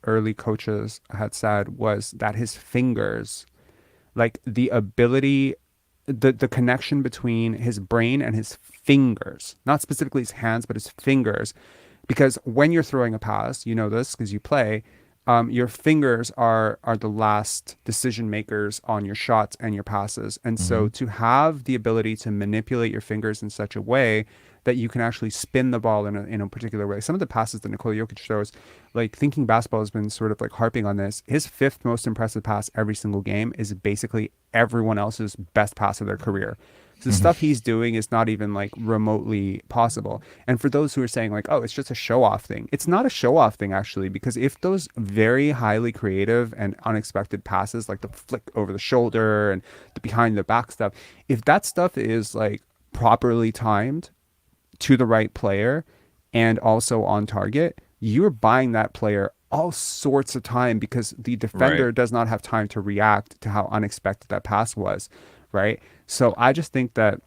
S1: early coaches had said was that his fingers, like the ability, the connection between his brain and his fingers, not specifically his hands, but his fingers, because when you're throwing a pass, you know this because you play, your fingers are the last decision makers on your shots and your passes. And so
S2: Hmm.
S1: to have the ability to manipulate your fingers in such a way that you can actually spin the ball in a particular way. Some of the passes that Nikola Jokic throws, like thinking basketball has been sort of like harping on this. His fifth most impressive pass every single game is basically everyone else's best pass of their career. So the stuff he's doing is not even like remotely possible. And for those who are saying like, oh, it's just a show off thing, it's not a show off thing actually, because if those very highly creative and unexpected passes, like the flick over the shoulder and the behind the back stuff, if that stuff is like properly timed to the right player and also on target, you're buying that player all sorts of time because the
S2: Right.
S1: defender does not have time to react to how unexpected that pass was, right? So I just think that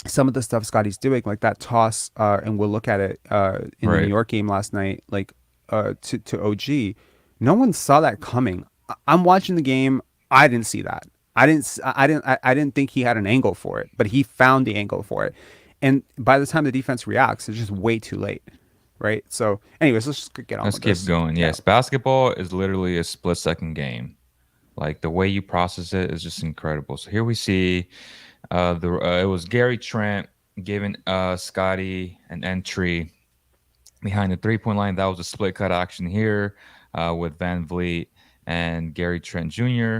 S1: some of the stuff Scotty's doing, like that toss, and we'll look at it in the New
S2: Right.
S1: York game last night, like to OG, no one saw that coming. I'm watching the game. I didn't see that. I didn't think he had an angle for it, but he found the angle for it. And by the time the defense reacts, it's just way too late, right? So, anyways, let's just get on
S2: Let's
S1: with
S2: keep
S1: this.
S2: going.
S1: Yeah.
S2: Yes, basketball is literally a split-second game. Like the way you process it is just incredible. So here we see the it was Gary Trent giving Scotty an entry behind the 3-point line. That was a split cut action here with Van Vliet and Gary Trent Jr.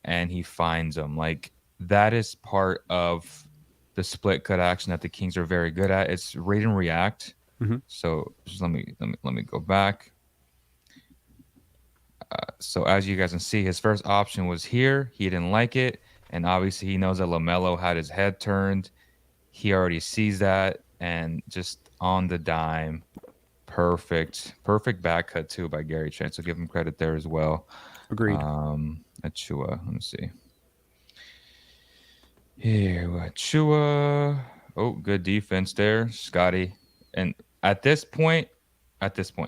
S2: And he finds him. Like that is part of the split cut action that the Kings are very good at. It's read and react.
S1: Hmm.
S2: So just let me go back. So as you guys can see, his first option was here. He didn't like it, and obviously he knows that LaMelo had his head turned. He already sees that, and just on the dime, perfect back cut too by Gary Trent. So give him credit there as well.
S1: Agreed.
S2: Achua, let me see here. Achua, oh, good defense there, Scotty. And at this point,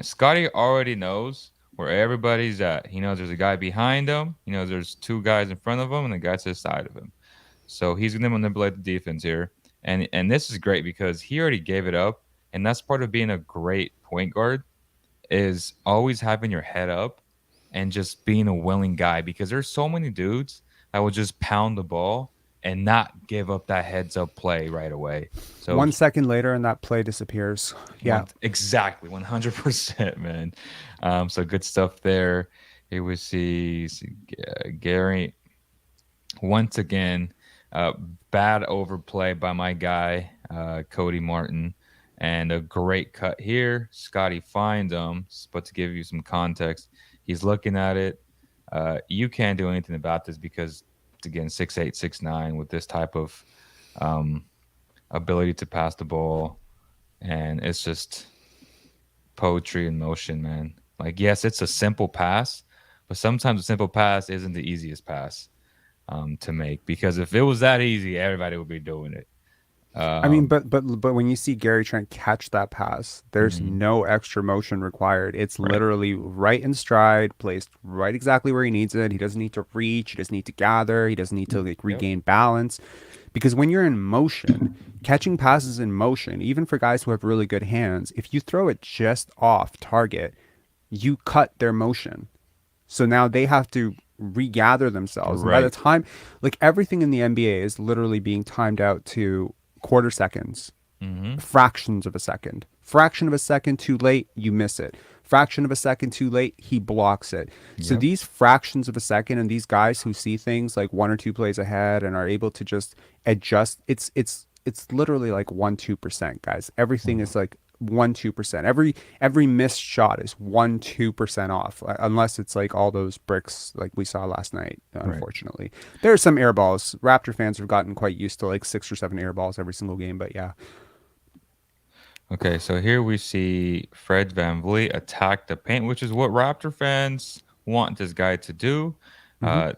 S2: Scotty already knows where everybody's at. He knows there's a guy behind him. He knows there's two guys in front of him and a guy to the side of him. So he's going to manipulate the defense here. And this is great because he already gave it up. And that's part of being a great point guard is always having your head up and just being a willing guy because there's so many dudes that will just pound the ball and not give up that heads up play right away. So
S1: 1 second later, and that play disappears. Yeah.
S2: exactly 100%, man. So good stuff there. Here we see Gary once again. Uh, Bad overplay by my guy Cody Martin, and a great cut here. Scotty finds him, but to give you some context, he's looking at it. You can't do anything about this because again, 6'8", 6'9", with this type of um, ability to pass the ball, and it's just poetry in motion, man. Like, yes, it's a simple pass, but sometimes a simple pass isn't the easiest pass to make because if it was that easy, everybody would be doing it.
S1: I mean,
S2: Um,
S1: but when you see Gary Trent catch that pass, there's
S2: mhm,
S1: no extra motion required. It's
S2: right.
S1: literally right in stride, placed right exactly where he needs it. He doesn't need to reach. He doesn't need to gather. He doesn't need to like
S2: Yep.
S1: regain balance. Because when you're in motion, catching passes in motion, even for guys who have really good hands, if you throw it just off target, you cut their motion. So now they have to regather themselves. And by the
S2: Right.
S1: time, like everything in the NBA is literally being timed out to quarter seconds,
S2: Hmm.
S1: fractions of a second. Fraction of a second too late, you miss it. Fraction of a second too late, he blocks it. So
S2: Yep.
S1: these fractions of a second and these guys who see things like one or two plays ahead and are able to just adjust, it's literally like 1-2%, guys. Everything is like 1-2%. Every missed shot is 1-2% off, unless it's like all those bricks like we saw last night.
S2: Right.
S1: Unfortunately, there are some air balls. Raptor fans have gotten quite used to like 6 or 7 air balls every single game, but yeah.
S2: Okay, so here we see Fred Van Vliet attack the paint, which is what Raptor fans want this guy to do.
S1: Hmm.
S2: Uh,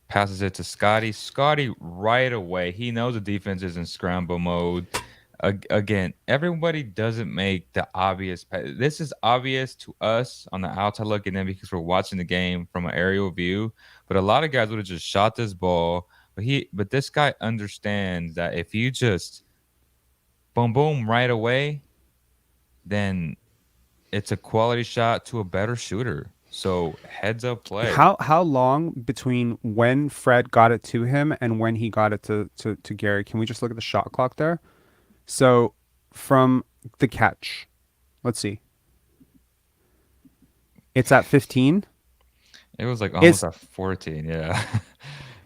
S2: Passes it to Scotty. Scotty right away. He knows the defense is in scramble mode. Again, everybody doesn't make the obvious. This is obvious to us on the outside looking in because we're watching the game from an aerial view. But a lot of guys would have just shot this ball. But this guy understands that if you just boom boom right away, then it's a quality shot to a better shooter. So heads up play.
S1: How long between when Fred got it to him and when he got it to Gary? Can we just look at the shot clock there? So from the catch, let's see. It's at 15.
S2: It was like almost
S1: It's
S2: at 14. Yeah.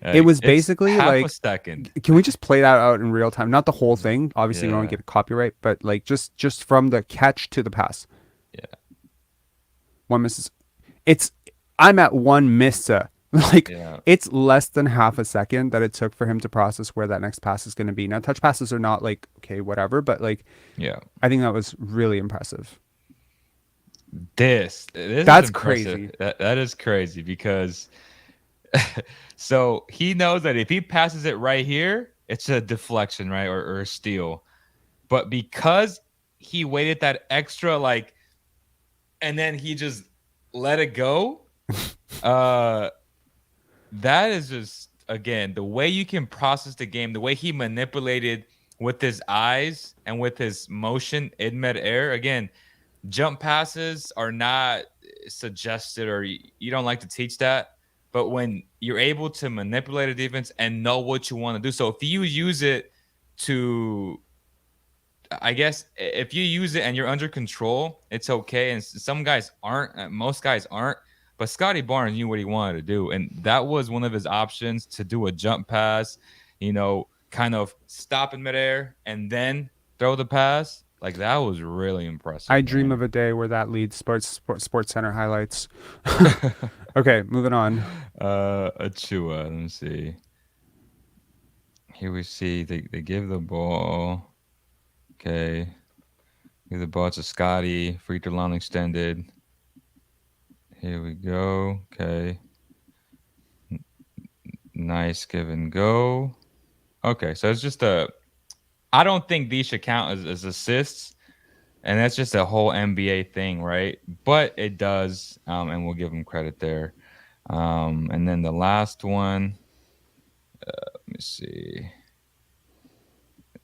S1: it was
S2: It's
S1: basically
S2: half a
S1: like,
S2: second.
S1: can we just play that out in real time? Not the whole thing. Obviously, we don't
S2: Yeah.
S1: get a copyright, but like just from the catch to the pass.
S2: Yeah.
S1: One misses. It's I'm at one miss. Like
S2: Yeah.
S1: it's less than half a second that it took for him to process where that next pass is going to be. Now, touch passes are not like okay, whatever, but like
S2: Yeah.
S1: I think that was really impressive.
S2: This is
S1: That's
S2: impressive.
S1: crazy.
S2: That is crazy because so he knows that if he passes it right here, it's a deflection, right? Or a steal. But because he waited that extra like and then he just let it go, Uh, that is just again the way you can process the game, the way he manipulated with his eyes and with his motion in midair. Again, jump passes are not suggested, or you don't like to teach that. But when you're able to manipulate a defense and know what you want to do, so if you use it to, I guess if you use it and you're under control, it's okay. And some guys aren't. Most guys aren't. But Scottie Barnes knew what he wanted to do, and that was one of his options to do a jump pass. Kind of stop in midair and then throw the pass. Like that was really
S1: I
S2: impressive,
S1: dream
S2: man.
S1: of a day where that leads Sports Center highlights. Okay, moving on.
S2: Achua. Let me see. Here we see they give the ball. Okay. Give the ball to Scotty. Free throw line extended. Here we go. Okay. Nice give and go. Okay, so it's just a. I don't think these should count as assists, and that's just a whole NBA thing, right? But it does, and we'll give him credit there. And then the last one. Let me see.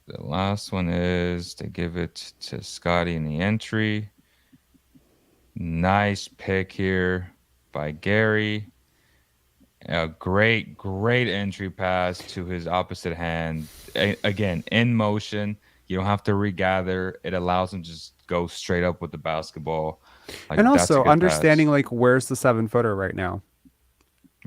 S2: The last one is to give it to Scotty in the entry. Nice pick here by Gary. A great, great entry pass to his opposite hand. Again, in motion. You don't have to regather. It allows him to just go straight up with the basketball.
S1: And
S2: Like that's a
S1: also
S2: good
S1: understanding
S2: pass.
S1: like where's the 7 footer right now.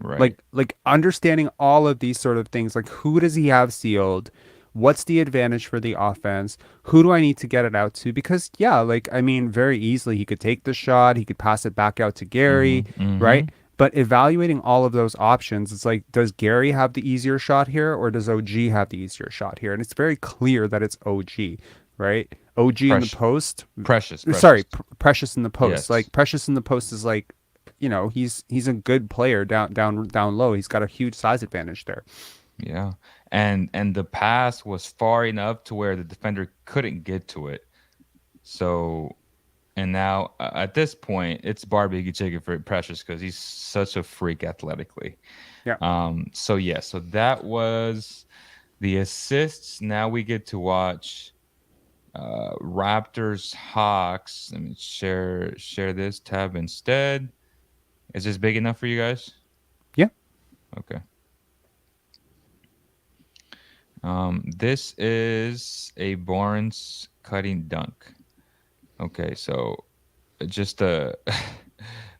S2: Right.
S1: Like understanding all of these sort of things, like who does he have sealed, what's the advantage for the offense, who do I need to get it out to, because yeah, like I mean very easily he could take the shot, he could pass it back out to Gary,
S2: Mm-hmm. Mm-hmm.
S1: right? But evaluating all of those options, it's like, does Gary have the easier shot here or does OG have the easier shot here? And it's very clear that it's OG, right? OG in the
S2: Precious.
S1: post,
S2: Precious.
S1: sorry,
S2: Precious.
S1: Precious in the post.
S2: Yes.
S1: Like Precious in the post is like, he's a good player down low. He's got a huge size advantage there.
S2: Yeah. And the pass was far enough to where the defender couldn't get to it. So, and now at this point, it's barbecue chicken for Precious because he's such a freak athletically.
S1: Yeah.
S2: So yeah, so that was the assists. Now we get to watch Raptors Hawks. Let me share this tab instead. Is this big enough for you guys?
S1: Yeah.
S2: Okay. This is a Barnes cutting dunk. Okay, so just a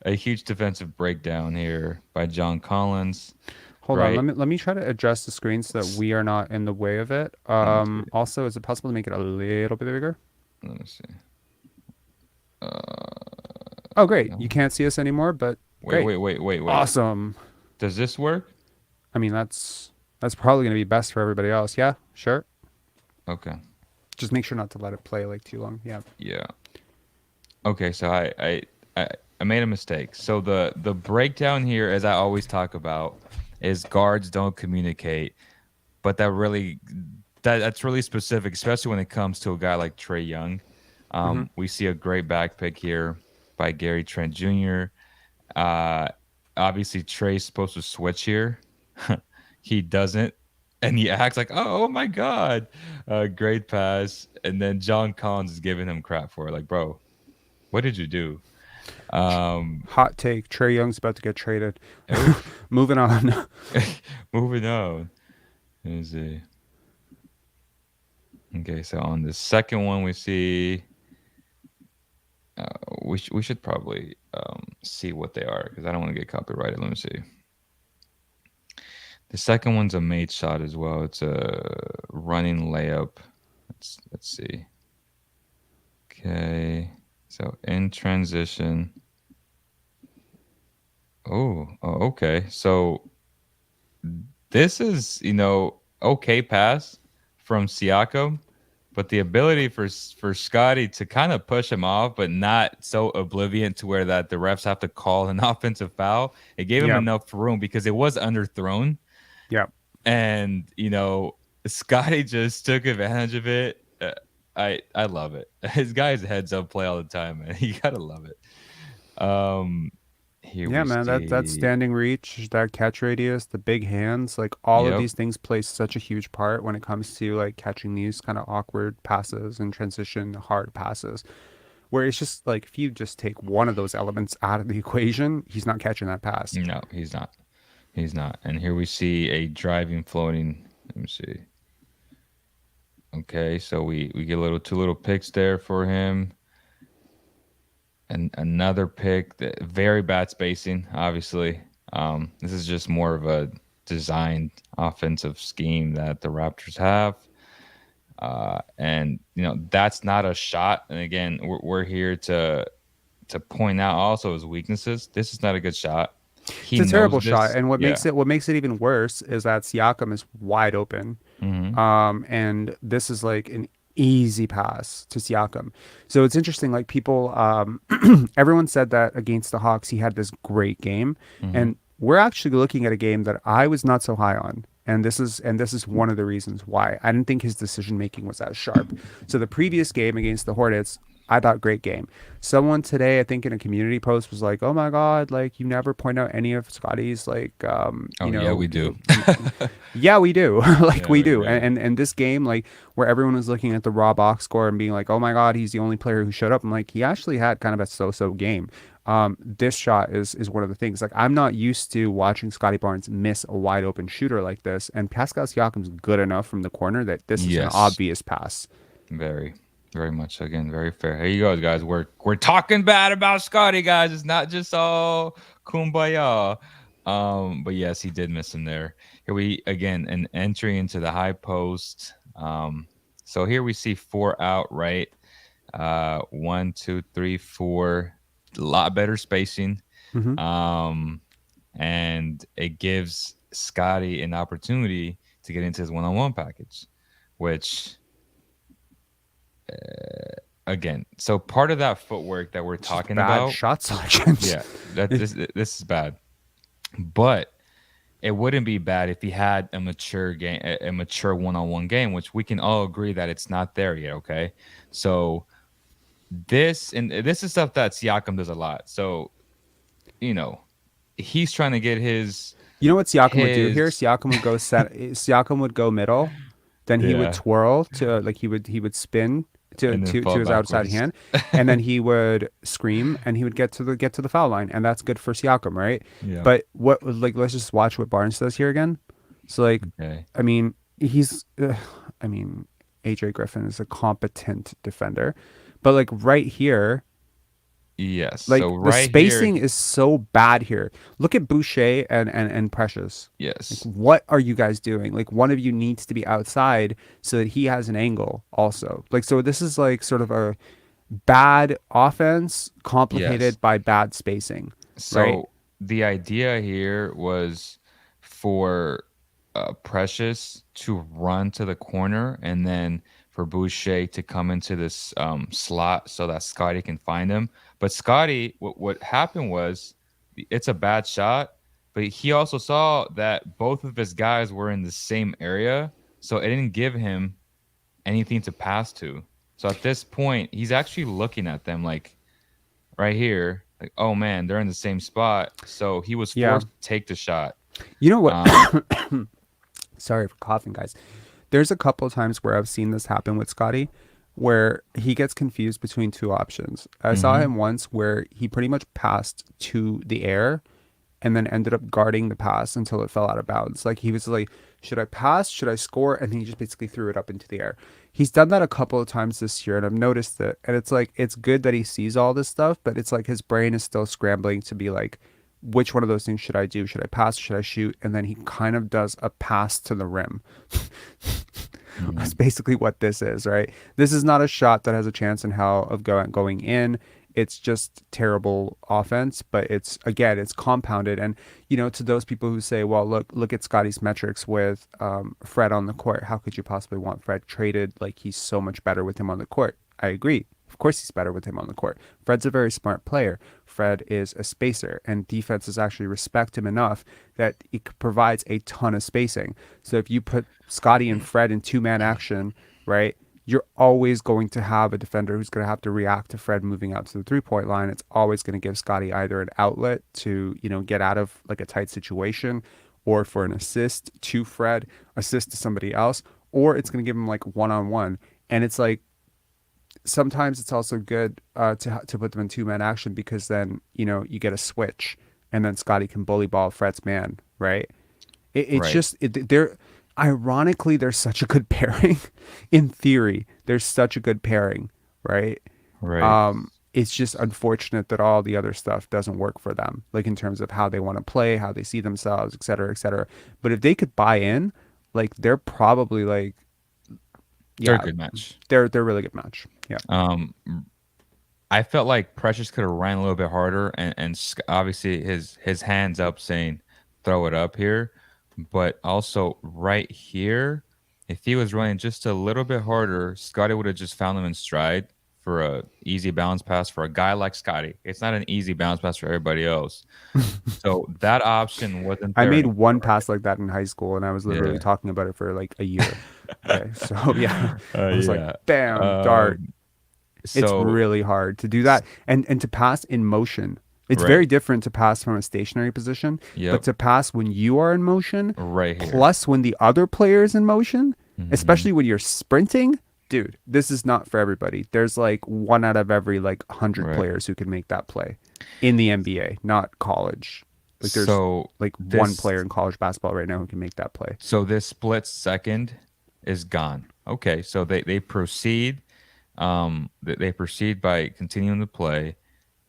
S2: a huge defensive breakdown here by John Collins,
S1: Hold on.
S2: right?
S1: Let me try to adjust the screen so that we are not in the way of it.
S2: Let me see.
S1: Also, is it possible to make it a little bit bigger?
S2: Let me see. Uh,
S1: Oh, great.
S2: no.
S1: You can't see us anymore, but
S2: Wait,
S1: great.
S2: wait, wait, wait, wait.
S1: Awesome.
S2: Does this work?
S1: I mean, that's probably going to be best for everybody else. Yeah, sure.
S2: Okay.
S1: Just make sure not to let it play like too long. Yeah.
S2: Yeah. Okay, so I I made a mistake. So the breakdown here, as I always talk about, is guards don't communicate, but that's really specific, especially when it comes to a guy like Trey Young.
S1: Hmm.
S2: We see a great back pick here by Gary Trent Jr. Uh, Obviously, Trey's supposed to switch here. He doesn't, and he acts like, "Oh my God, great pass!" And then John Collins is giving him crap for it, like, "Bro, what did you do?" Um,
S1: Hot take. Trey Young's about to get traded.
S2: oof.
S1: Moving on.
S2: Moving on. Let me see. Okay, so on the second one, we see uh, we should probably see what they are because I don't want to get copyrighted. Let me see. The second one's a made shot as well. It's a running layup. Let's see. Okay, so in transition. Okay. So this is okay pass from Siakam, but the ability for Scotty to kind of push him off, but not so oblivion to where that the refs have to call an offensive foul. It gave him
S1: Yeah.
S2: enough room because it was underthrown,
S1: Yeah.
S2: and Scotty just took advantage of it. I love it. His guy's heads up play all the time, man. You gotta love it. Um, Here
S1: Yeah,
S2: we
S1: man, that
S2: see.
S1: standing reach, that catch radius, the big hands, like all of
S2: Yep.
S1: these things play such a huge part when it comes to like catching these kind of awkward passes and transition hard passes. Where it's just like if you just take one of those elements out of the equation, he's not catching that pass.
S2: No, he's not. He's not. And here we see a driving floating. Let me see. Okay, so we get little two little picks there for him, and another pick. Very bad spacing, obviously. This is just more of a designed offensive scheme that the Raptors have. And that's not a shot. And again, we're here to point out also his weaknesses. This is not a good shot. He
S1: It's a
S2: knows
S1: terrible shot,
S2: this.
S1: and
S2: Yeah.
S1: what makes it even worse is that Siakam is wide open.
S2: Hmm.
S1: And this is like an easy pass to Siakam. So it's interesting. Like people, everyone said that against the Hawks, he had this great game,
S2: Hmm.
S1: and we're actually looking at a game that I was not so high on. And this is one of the reasons why I didn't think his decision making was as sharp. So the previous game against the Hornets, I thought great game. Someone today, I think in a community post, was like, "Oh my God, like you never point out any of Scottie's like,
S2: Oh yeah, we do.
S1: yeah, we do. Like
S2: Yeah,
S1: we
S2: we
S1: do.
S2: really.
S1: And this game, like where everyone was looking at the raw box score and being like, "Oh my God, he's the only player who showed up." I'm like, he actually had kind of a so-so game. This shot is one of the things. Like I'm not used to watching Scottie Barnes miss a wide open shooter like this, and Pascal Siakam's good enough from the corner that this is an
S2: Yes,
S1: obvious pass.
S2: very, very much. Again, very fair. Here you go, guys. We're talking bad about Scotty, guys. It's not just all kumbaya. But yes, he did miss him there. Here we again an entry into the high post. So here we see four out, right? One, two, three, four. A lot better spacing.
S1: Hmm.
S2: Um, and it gives Scotty an opportunity to get into his one-on-one package, which again, so part of that footwork that we're
S1: It's just
S2: talking
S1: bad
S2: about,
S1: shot selections.
S2: yeah, that this is bad. But it wouldn't be bad if he had a mature game, a mature one-on-one game, which we can all agree that it's not there yet. Okay, so this is stuff that Siakam does a lot. So you know, he's trying to get
S1: You know what Siakam would do here?
S2: his
S1: Siakam would go middle, then he would
S2: yeah,
S1: twirl to like he would spin
S2: and then
S1: to
S2: fall
S1: his outside
S2: backwards.
S1: hand, and then he would scream and he would get to the foul line, and that's good for Siakam, right?
S2: Yeah.
S1: But what like let's just watch what Barnes does here again. So like,
S2: Okay.
S1: I mean, I mean, AJ Griffin is a competent defender, but like right here.
S2: Yes.
S1: Like
S2: So
S1: the
S2: right here,
S1: spacing is so bad here. Look at Boucher and Precious. Like,
S2: yes.
S1: what are you guys doing? Like, one of you needs to be outside so that he has an angle also. Like, so this is like sort of a bad offense
S2: Yes.
S1: complicated by bad spacing, right?
S2: So the idea here was for Precious to run to the corner and then for Boucher to come into this slot so that Scotty can find him. But Scotty, what happened was it's a bad shot, but he also saw that both of his guys were in the same area, so it didn't give him anything to pass to. So at this point, he's actually looking at them like right here, like, oh man, they're in the same spot. So he was
S1: Yeah.
S2: forced to take the shot.
S1: You know what?
S2: Um,
S1: Sorry for coughing, guys. There's a couple of times where I've seen this happen with Scotty, where he gets confused between two options. I saw
S2: mhm.
S1: him once where he pretty much passed to the air and then ended up guarding the pass until it fell out of bounds. Like he was like, should I pass? Should I score? And he just basically threw it up into the air. He's done that a couple of times this year, and I've noticed it. And it's like, it's good that he sees all this stuff, but it's like his brain is still scrambling to be like, which one of those things should I do? Should I pass? Should I shoot? And then he kind of does a pass to the rim. That's
S2: Mhm.
S1: basically what this is, right? This is not a shot that has a chance in hell of going in. It's just terrible offense, but it's again, it's compounded. And to those people who say, "Well, look at Scotty's metrics with Fred on the court. How could you possibly want Fred traded? Like he's so much better with him on the court." I agree. Of course, he's better with him on the court. Fred's a very smart player. Fred is a spacer, and defenses actually respect him enough that he provides a ton of spacing. So if you put Scotty and Fred in two-man action, right? you're always going to have a defender who's going to have to react to Fred moving out to the 3 point line. It's always going to give Scottie either an outlet to, get out of like a tight situation, or for an assist to Fred, assist to somebody else, or it's going to give him like one on one. And it's like sometimes it's also good to put them in 2 man action, because then, you get a switch and then Scottie can bully ball Fred's man, right? It's
S2: Right.
S1: just they're ironically they're such a good pairing. In theory, they're such a good pairing, right?
S2: Right.
S1: It's just unfortunate that all the other stuff doesn't work for them, like in terms of how they want to play, how they see themselves, et cetera, et cetera. But if they could buy in, like they're probably like,
S2: They're a
S1: yeah,
S2: good match.
S1: they're a really good match. Yeah.
S2: Um, I felt like Precious could have ran a little bit harder, and obviously his hands up saying throw it up here, but also right here, if he was running just a little bit harder, Scotty would have just found him in stride for a easy bounce pass for a guy like Scotty. It's not an easy bounce pass for everybody else. So that option wasn't
S1: I
S2: there
S1: made
S2: anymore.
S1: one pass like that in high school, and I was literally
S2: Yeah.
S1: talking about it for like a year. Okay, so yeah, I was like,
S2: Yeah.
S1: bam, dart.
S2: Um,
S1: It's
S2: so
S1: really hard to do that, and to pass in motion. It's very
S2: right.
S1: different to pass from a stationary position, but
S2: Yep.
S1: to pass when you are in motion,
S2: Right here.
S1: plus when the other player is in motion,
S2: Hmm.
S1: especially when you're sprinting, dude, this is not for everybody. There's like one out of every like 100
S2: Right.
S1: players who can make that play in the NBA, not college. Like there's
S2: So
S1: like one
S2: this
S1: player in college basketball right now who can make that play.
S2: so this split second is gone. Okay, so they proceed. They proceed by continuing to play.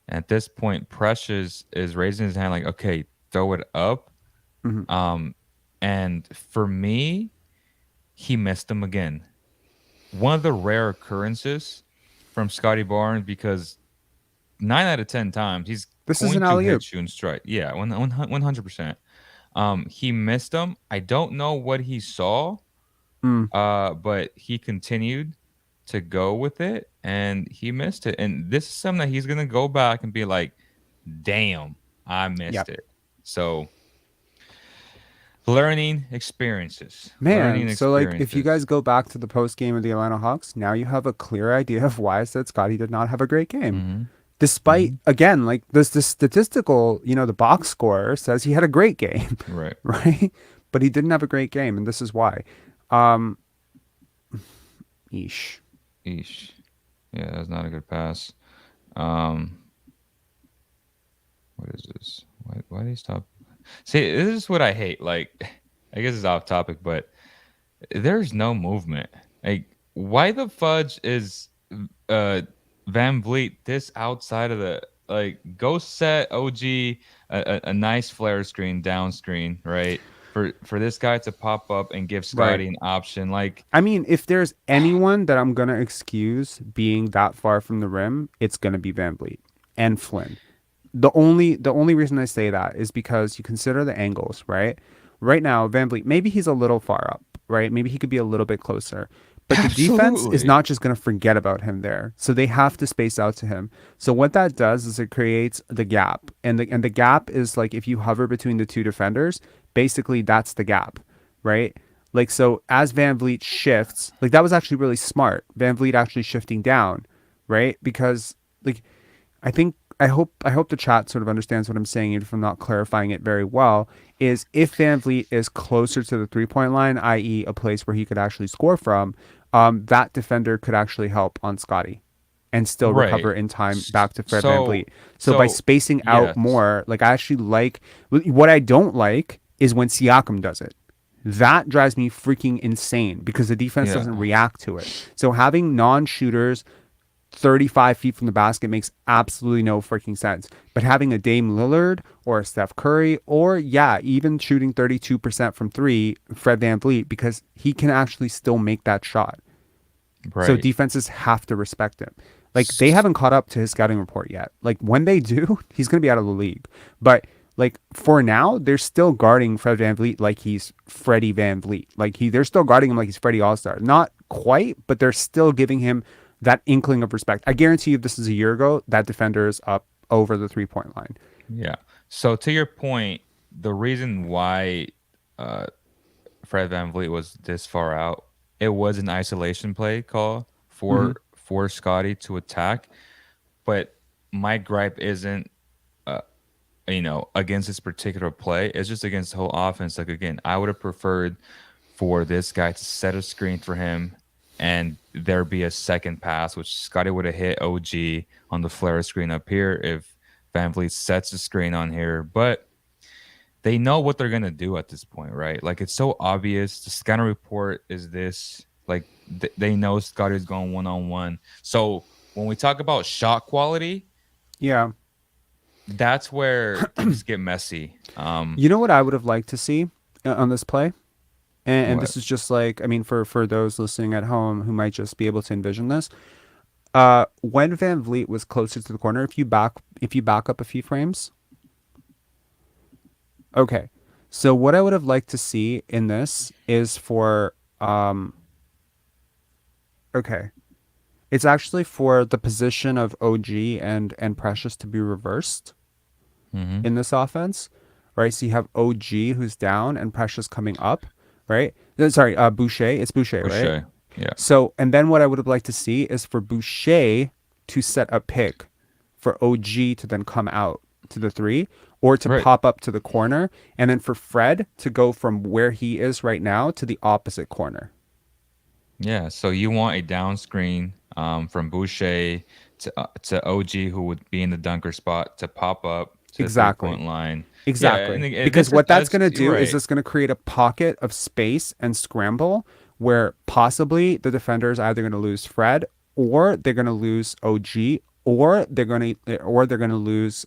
S2: At this point, Precious is raising his hand like, okay, throw it up.
S1: Hmm.
S2: Um, and for me, he missed him again. One of the rare occurrences from Scottie Barnes, because 9 out of 10 times he's
S1: This is
S2: going
S1: an
S2: to
S1: alley oop.
S2: hit you in stride. Yeah, 100%. He missed him. I don't know what he saw,
S1: Mm,
S2: but he continued to go with it and he missed it. And this is something that he's gonna go back and be like, damn, I missed
S1: yep.
S2: it. So learning experiences.
S1: Man,
S2: Learning
S1: so like if you guys
S2: experiences.
S1: go back to the post game of the Atlanta Hawks, now you have a clear idea of why I said Scotty did not have a great game.
S2: Hmm.
S1: Despite,
S2: Hmm.
S1: again, like this statistical, the box score says he had a great game,
S2: Right.
S1: right? But he didn't have a great game, and this is why. Um, Eesh.
S2: Eesh. Yeah, that's not a good pass. Um, what is this? Why do you stop? See, this is what I hate. Like, I guess it's off topic, but there's no movement. Like, why the fudge is uh Van Vliet this outside of the like go set OG a nice flare screen down screen, right? For this guy to pop up and give
S1: Right.
S2: Scotty an option. Like,
S1: I mean, if there's anyone that I'm gonna excuse being that far from the rim, it's gonna be Van Vliet and Flynn. The only reason I say that is because you consider the angles, right? Right now, Van Vliet, maybe he's a little far up, right? Maybe he could be a little bit closer. But the defense is
S2: absolutely.
S1: not just going to forget about him there. So they have to space out to him. So what that does is it creates the gap. And the gap is like if you hover between the two defenders, basically that's the gap, right? Like so as Van Vliet shifts, like that was actually really smart. Van Vliet actually shifting down, right? Because like I hope the chat sort of understands what I'm saying, even if I'm not clarifying it very well. Is if Van Vliet is closer to the 3 point line, i.e., a place where he could actually score from, that defender could actually help on Scotty and still
S2: Right.
S1: recover in time back to Fred Van
S2: So
S1: Vliet. So by
S2: so
S1: spacing out
S2: yes.
S1: more, like I actually like what I don't like is when Siakam does it. That drives me freaking insane because the defense
S2: Yeah.
S1: doesn't react to it. So having non-shooters 35 feet from the basket makes absolutely no freaking sense. But having a Dame Lillard or a Steph Curry, or yeah, even shooting 32% from three, Fred Van Vliet, because he can actually still make that shot. So
S2: Right.
S1: defenses have to respect him. Like they
S2: S-
S1: haven't caught up to his scouting report yet. Like when they do, he's going to be out of the league. But like for now, they're still guarding Fred Van Vliet like he's Freddie Van Vliet. Like they're still guarding him like he's Freddie All Star. Not quite, but they're still giving him that inkling of respect. I guarantee you, if this is a year ago, that defender is up over the 3 point line.
S2: Yeah. So to your point, the reason why uh Fred Van Vliet was this far out it was an isolation play call
S1: Hmm.
S2: for Scotty to attack, but my gripe isn't uh, against this particular play. It's just against the whole offense. Like again, I would have preferred for this guy to set a screen for him and there be a second pass, which Scotty would have hit OG on the flare screen up here if Van Vliet sets the screen on here. But they know what they're gonna do at this point, right? Like it's so obvious. The scanner report is this. Like they know Scotty's going 1-on-1. So when we talk about shot quality,
S1: Yeah.
S2: that's where things get messy.
S1: You know what I would have liked to see on this play? And
S2: What?
S1: this is just like, I mean, for those listening at home who might just be able to envision this, when Van Vliet was closer to the corner, if you back up a few frames, okay. So what I would have liked to see in this is for okay, it's actually for the position of OG and Precious to be reversed
S2: Mm-hmm.
S1: in this offense, right? So you have OG who's down and Precious coming up, right? No, sorry, Boucher. It's Boucher, right?
S2: Boucher. Yeah.
S1: So, and then what I would have liked to see is for Boucher to set a pick for OG to then come out to the three or to
S2: Right.
S1: pop up to the corner. And then for Fred to go from where he is right now to the opposite corner.
S2: Yeah. So you want a down screen from Boucher to OG, who would be in the dunker spot, to pop up to the three
S1: Exactly.
S2: point line. Yeah.
S1: Exactly.
S2: And
S1: Because
S2: this is
S1: what that's
S2: that's
S1: going to
S2: you're
S1: do is
S2: right.
S1: it's going to create a pocket of space and scramble where possibly the defender is either going to lose Fred or they're going to lose OG or they're going to lose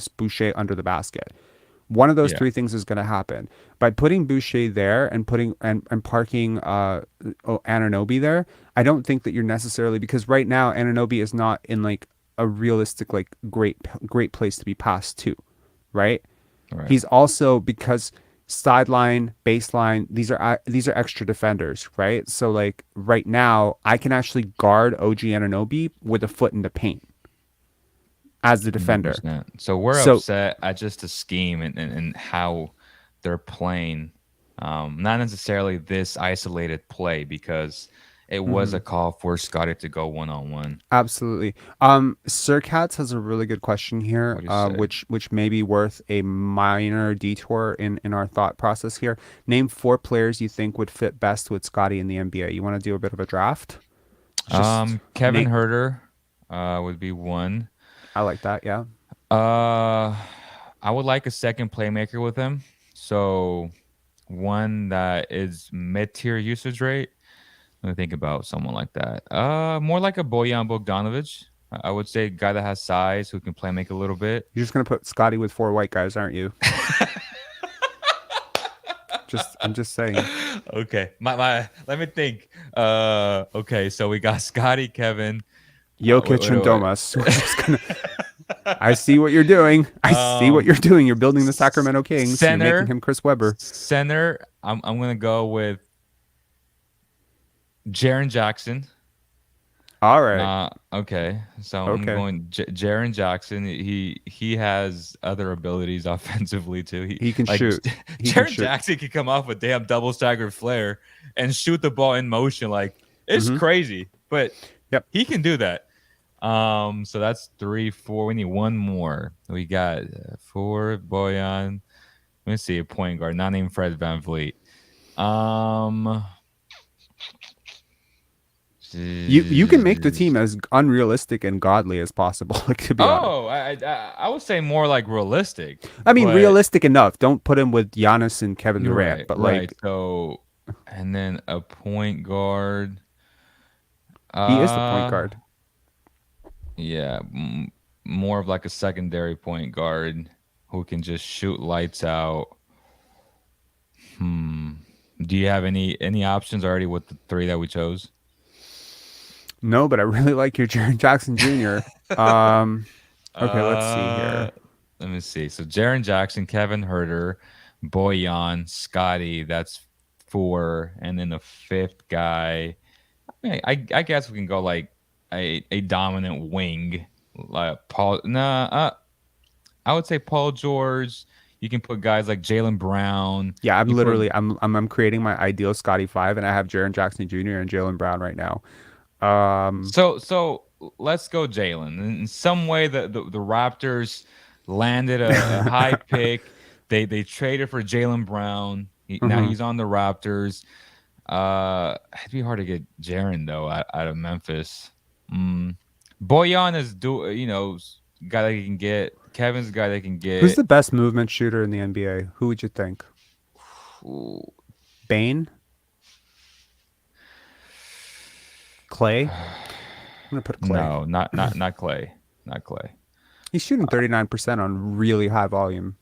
S1: Boucher under the basket. One of those
S2: Yeah.
S1: three things is going to happen. By putting Boucher there and putting and parking Anunoby there, I don't think that you're necessarily, because right now Anunoby is not in like a realistic like great place to be passed to, right?
S2: Right.
S1: He's also, because sideline, baseline, these are extra defenders, right? So like right now, I can actually guard OG Anunoby with a foot in the paint as the defender.
S2: 100%. So we're
S1: So
S2: upset at just the scheme and how they're playing. Not necessarily this isolated play because it was a
S1: mhm,
S2: call for Scotty to go 1-on-1.
S1: absolutely. Sir Katz has a really good question here,
S2: What do you say?
S1: which may be worth a minor detour in our thought process here. Name four players you think would fit best with Scotty in the NBA. You want to do a bit of a draft? Just
S2: Kevin
S1: name.
S2: Herter would be one.
S1: I like that. Yeah.
S2: Uh, I would like a second playmaker with him. So one that is mid-tier usage rate. Let me think about someone like that. More like a Bojan Bogdanovic. I would say a guy that has size who can play make a little bit.
S1: You're just gonna put Scotty with four white guys, aren't you? I'm just saying.
S2: Okay, my let me think. Okay, so we got Scotty, Kevin.
S1: Jokic and
S2: Wait.
S1: Domas. We're just gonna. I see what you're doing. I see what
S2: Um,
S1: you're doing. You're building the
S2: s-
S1: Sacramento Kings. You're making
S2: center,
S1: him Chris Webber.
S2: center. I'm gonna go with Jaren Jackson.
S1: All right.
S2: Okay. So I'm
S1: Okay.
S2: going Jaren Jackson. He has other abilities offensively too. He
S1: He can
S2: like
S1: shoot. He can
S2: Jaren
S1: shoot.
S2: Jackson can come off a damn double staggered flare and shoot the ball in motion. Like it's
S1: Mm-hmm.
S2: crazy, but
S1: Yep.
S2: he can do that. So that's 3, 4. We need one more. We got four Boyan. Let me see a point guard, not named Fred Van Vliet. Um,
S1: You can make the team as unrealistic and godly as possible. Like, to be honest.
S2: Oh, I would say more like realistic,
S1: I mean,
S2: but
S1: realistic enough. Don't put him with Giannis and Kevin
S2: you're
S1: Durant,
S2: right,
S1: but
S2: right.
S1: like
S2: So, and then a point guard.
S1: he is the point
S2: Uh,
S1: guard.
S2: yeah, more of like a secondary point guard who can just shoot lights out. Hmm. Do you have any options already with the three that we chose?
S1: No, but I really like your Jaren Jackson Jr. Um, okay, let's see
S2: Uh,
S1: here.
S2: Let me see. So Jaren Jackson, Kevin Herter, Boyan, Scotty. That's four, and then the fifth guy. I guess we can go like a dominant wing, like Paul. Nah, I would say Paul George. You can put guys like Jalen Brown.
S1: Yeah, I'm
S2: You put
S1: literally I'm creating my ideal Scotty five, and I have Jaren Jackson Jr. and Jalen Brown right now.
S2: so let's go Jalen. In some way, the Raptors landed a high pick. They traded for Jalen Brown. Now
S1: Mhm.
S2: he's on the Raptors. It'd be hard to get Jaren though out of Memphis. Mm. Boyan is guy that you can get. Kevin's a guy that can
S1: Who's the
S2: get.
S1: best movement shooter in the NBA? Who would you think?
S2: Ooh.
S1: Bane? Clay? I'm gonna put Clay.
S2: No, not Clay, not Clay.
S1: He's shooting 39% on really high volume,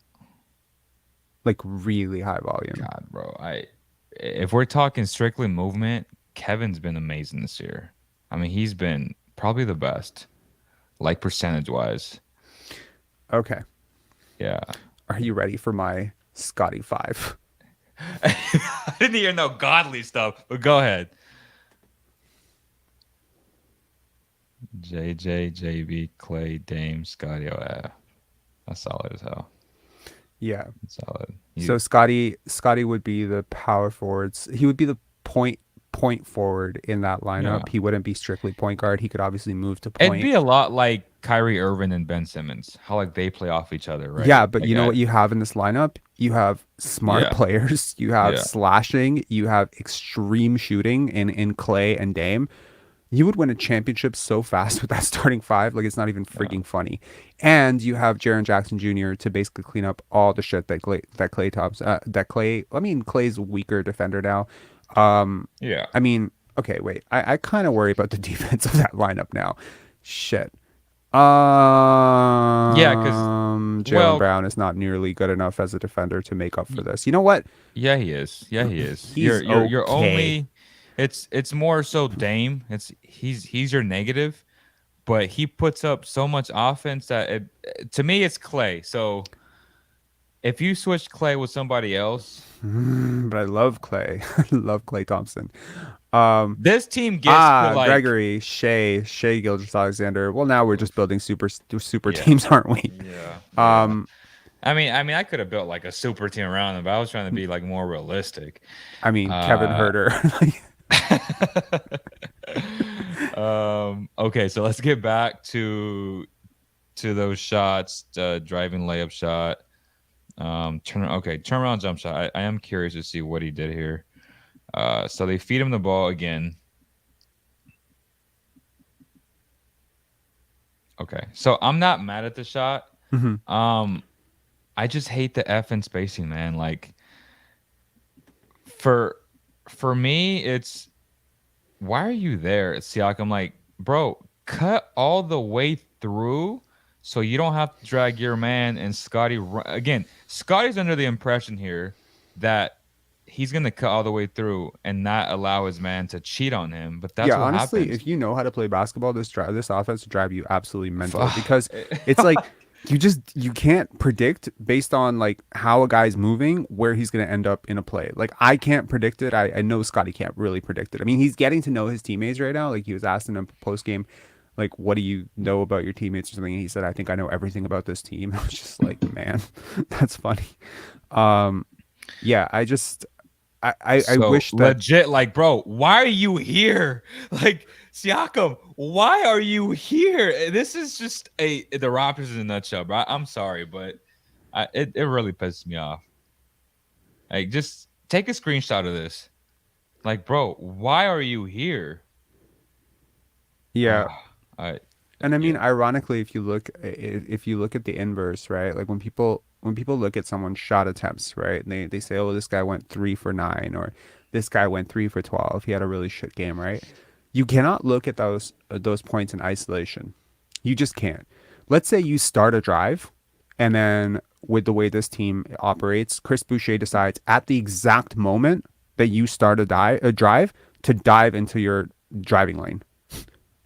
S1: like really high volume.
S2: God, bro, if we're talking strictly movement, Kevin's been amazing this year. I mean, he's been probably the best, like percentage wise.
S1: Okay,
S2: Yeah.
S1: are you ready for my Scotty five?
S2: I didn't hear no godly stuff, but go ahead. JJ, JB, Clay, Dame, Scotty. Oh, yeah. That's solid as hell.
S1: Yeah.
S2: That's solid.
S1: So Scotty would be the power forwards. He would be the point forward in that
S2: Yeah.
S1: lineup. He wouldn't be strictly point guard. He could obviously move to
S2: It'd
S1: point.
S2: be a lot like Kyrie Irving and Ben Simmons, how like they play off each other,
S1: Yeah,
S2: right?
S1: but
S2: Like
S1: you know what you have in this lineup? You have smart
S2: yeah,
S1: players, you have
S2: yeah,
S1: slashing, you have extreme shooting in Clay and Dame. You would win a championship so fast with that starting five, like it's not even
S2: yeah,
S1: freaking funny. And you have Jaren Jackson Jr. to basically clean up all the shit that Clay tops that Clay. I mean, Clay's a weaker defender now. Um,
S2: yeah.
S1: I mean, okay, wait. I kind of worry about the defense of that lineup now. Shit.
S2: Yeah, because
S1: Jalen
S2: well,
S1: Brown is not nearly good enough as a defender to make up for this. You know what?
S2: yeah, he is. Yeah, he is.
S1: He's
S2: You're
S1: okay.
S2: only. It's more so Dame. He's your negative, but he puts up so much offense that to me it's Clay. So if you switch Clay with somebody else,
S1: But I love Clay. I love Clay Thompson. Um,
S2: this team gets to like
S1: Gregory, Shea Gilgeous-Alexander. Well, now we're just building super
S2: yeah,
S1: teams, aren't we?
S2: yeah.
S1: Um,
S2: I mean, I could have built like a super team around him, but I was trying to be like more realistic.
S1: I mean Kevin
S2: Uh,
S1: Herter.
S2: okay, so let's get back to those shots, driving layup shot, turnaround jump shot. I am curious to see what he did here. So they feed him the ball again. Okay, so I'm not mad at the shot.
S1: Mhm.
S2: Um, I just hate the F in spacing, man. Like for for me, it's why are you there, Siakam? Like, bro, cut all the way through so you don't have to drag your man and Scotty. Again, Scotty's under the impression here that he's going to cut all the way through and not allow his man to cheat on him. But that's
S1: Yeah,
S2: what
S1: honestly,
S2: happens.
S1: if you know how to play basketball, this offense will drive you absolutely mental because it's like you can't predict based on like how a guy's moving where he's going to end up in a play. Like I can't predict it. I know Scotty can't really predict it. I mean, he's getting to know his teammates right now. Like he was asking him post game, like, what do you know about your teammates or something? And he said, I think I know everything about this team. I was just like, man, that's funny. Um, yeah, I
S2: So
S1: wish that.
S2: legit, like, bro, why are you here? Like, Siakam, why are you here? This is just the Raptors in a nutshell, bro. I'm sorry, but it really pisses me off. Like, just take a screenshot of this. Like, bro, why are you here?
S1: Yeah,
S2: I
S1: and I mean,
S2: yeah,
S1: ironically, if you look at the inverse, right? Like when people look at someone's shot attempts, right? And they say, oh, this guy went 3 for 9, or this guy went 3 for 12. He had a really shit game, right? You cannot look at those points in isolation. You just can't. Let's say you start a drive, and then with the way this team operates, Chris Boucher decides at the exact moment that you start a drive to dive into your driving lane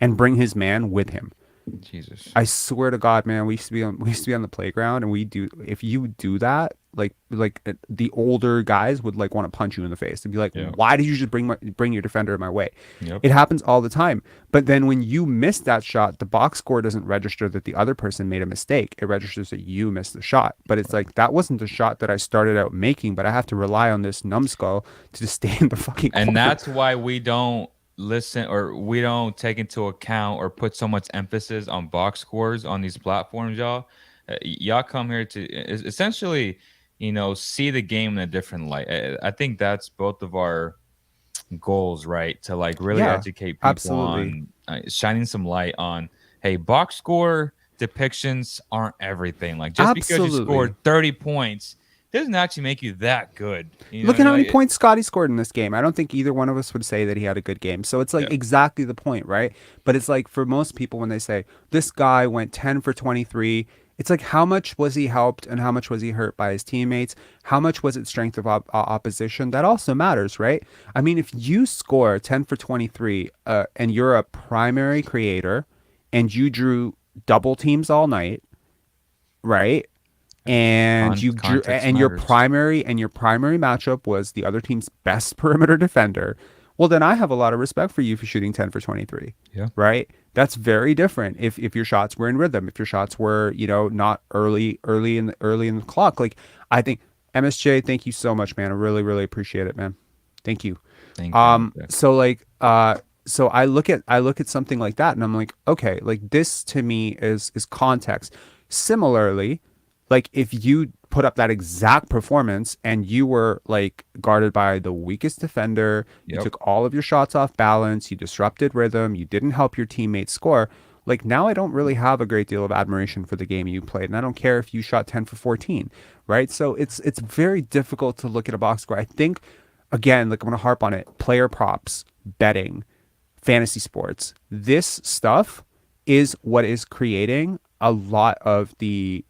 S1: and bring his man with him.
S2: Jesus.
S1: I swear to God, man, we used to be on the playground, and we do if you do that, the older guys would like want to punch you in the face and be like,
S2: Yeah.
S1: "Why did you just bring your defender in my way?"
S2: Yep.
S1: It happens all the time. But then when you miss that shot, the box score doesn't register that the other person made a mistake. It registers that you missed the shot. But it's like that wasn't the shot that I started out making, but I have to rely on this numbskull to just stay in the fucking
S2: And
S1: corner.
S2: that's why we don't listen, or we don't take into account or put so much emphasis on box scores on these platforms, y'all. Y'all come here to essentially, see the game in a different light. I think that's both of our goals, right? To like really
S1: Yeah,
S2: educate people
S1: absolutely.
S2: on shining some light on, hey, box score depictions aren't everything. Like just because you
S1: Absolutely.
S2: scored 30 points doesn't actually make you that good. You know
S1: Look
S2: what I
S1: at
S2: mean?
S1: how many
S2: Like,
S1: points Scottie scored in this game. I don't think either one of us would say that he had a good game. So it's like
S2: yeah.
S1: exactly the point, right? But it's like for most people, when they say this guy went 10 for 23, it's like how much was he helped and how much was he hurt by his teammates? How much was it strength of opposition? That also matters, right? I mean, if you score 10 for 23 and you're a primary creator and you drew double teams all night, right? And
S2: Context
S1: and your
S2: matters.
S1: primary matchup was the other team's best perimeter defender, well then I have a lot of respect for you for shooting 10 for 23,
S2: Yeah.
S1: right? That's very different if your shots were in rhythm, if your shots were, not early in the clock. Like I think MSJ, thank you so much, man. I really really appreciate it, man. Thank you.
S2: Thank you, MJ.
S1: So like so I look at something like that and I'm like, okay, like this to me is context. Similarly, like if you put up that exact performance and you were like guarded by the weakest defender, you
S2: Yep.
S1: took all of your shots off balance, you disrupted rhythm, you didn't help your teammates score, like now I don't really have a great deal of admiration for the game you played, and I don't care if you shot 10 for 14, right? So it's very difficult to look at a box score. I think again, like I'm going to harp on it, player props, betting, fantasy sports. This stuff is what is creating a lot of the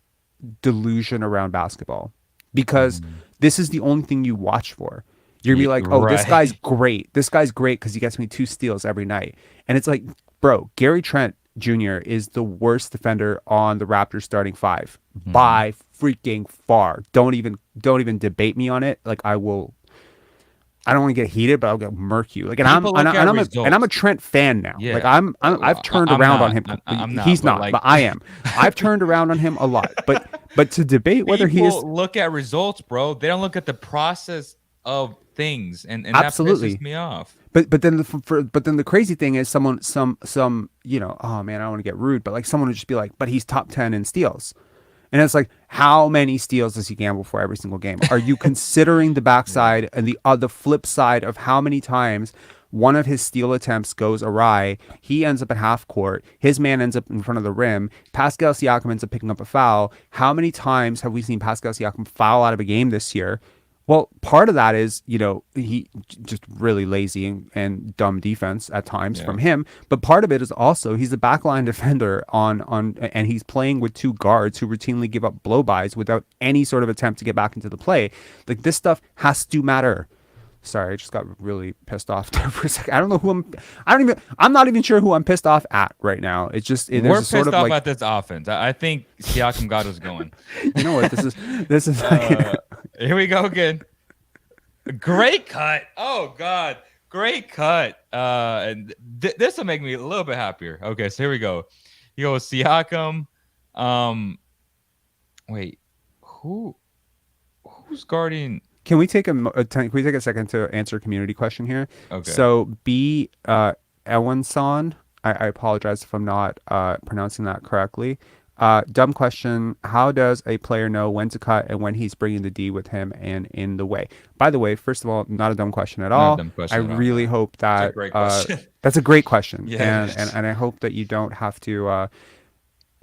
S1: delusion around basketball because
S2: Mhm.
S1: this is the only thing you watch for. You're gonna be like, oh, this guy's
S2: Right.
S1: great. This guy's great because he gets me 2 steals every night. And it's like, bro, Gary Trent Jr. is the worst defender on the Raptors starting five
S2: Mhm.
S1: by freaking far. Don't even debate me on it. Like I will. I don't want to get heated, but I'll get murk you. Like, and I'm
S2: People
S1: and,
S2: look
S1: I,
S2: at
S1: and I'm a and I'm a
S2: results.
S1: Trent fan now. Like,
S2: Yeah.
S1: I've turned
S2: I'm
S1: around on
S2: not.
S1: him.
S2: I'm not.
S1: He's
S2: But
S1: not,
S2: like,
S1: but I am. I've turned around on him a lot. But to debate whether he is
S2: people look at results, bro. They don't look at the process of things, and that pisses
S1: absolutely.
S2: me off.
S1: But then the crazy thing is oh man, I don't want to get rude, but like someone would just be like, but he's top 10 in steals. And it's like, how many steals does he gamble for every single game? Are you considering the
S2: Yeah.
S1: backside and the flip side of how many times one of his steal attempts goes awry? He ends up at half court. His man ends up in front of the rim. Pascal Siakam ends up picking up a foul. How many times have we seen Pascal Siakam foul out of a game this year? Well, part of that is, he just really lazy and dumb defense at times
S2: Yeah.
S1: from him. But part of it is also he's a backline defender and he's playing with two guards who routinely give up blowbys without any sort of attempt to get back into the play. Like this stuff has to matter. Sorry, I just got really pissed off there for a second. I don't know who I'm not even sure who I'm pissed off at right now. It's just, there's
S2: We're
S1: a sort
S2: pissed
S1: of
S2: off
S1: like,
S2: at this offense. I think Siakam got us going.
S1: you know what, this is like,
S2: Uh, Here we go again. Great cut. Oh God, great cut. And this will make me a little bit happier. Okay, so here we go. You go with Siakam. Um, wait, who who's guarding?
S1: Can we take a second to answer a community question here?
S2: Okay,
S1: So B Ewanson, I apologize if I'm not pronouncing that correctly. Dumb question. How does a player know when to cut and when he's bringing the D with him and in the way? By the way, first of all, not a dumb question at
S2: not a
S1: all.
S2: dumb
S1: I
S2: question at all.
S1: really hope
S2: It's a
S1: that
S2: great question.
S1: that's a great question,
S2: Yeah, it
S1: and
S2: is.
S1: and I hope that you don't have to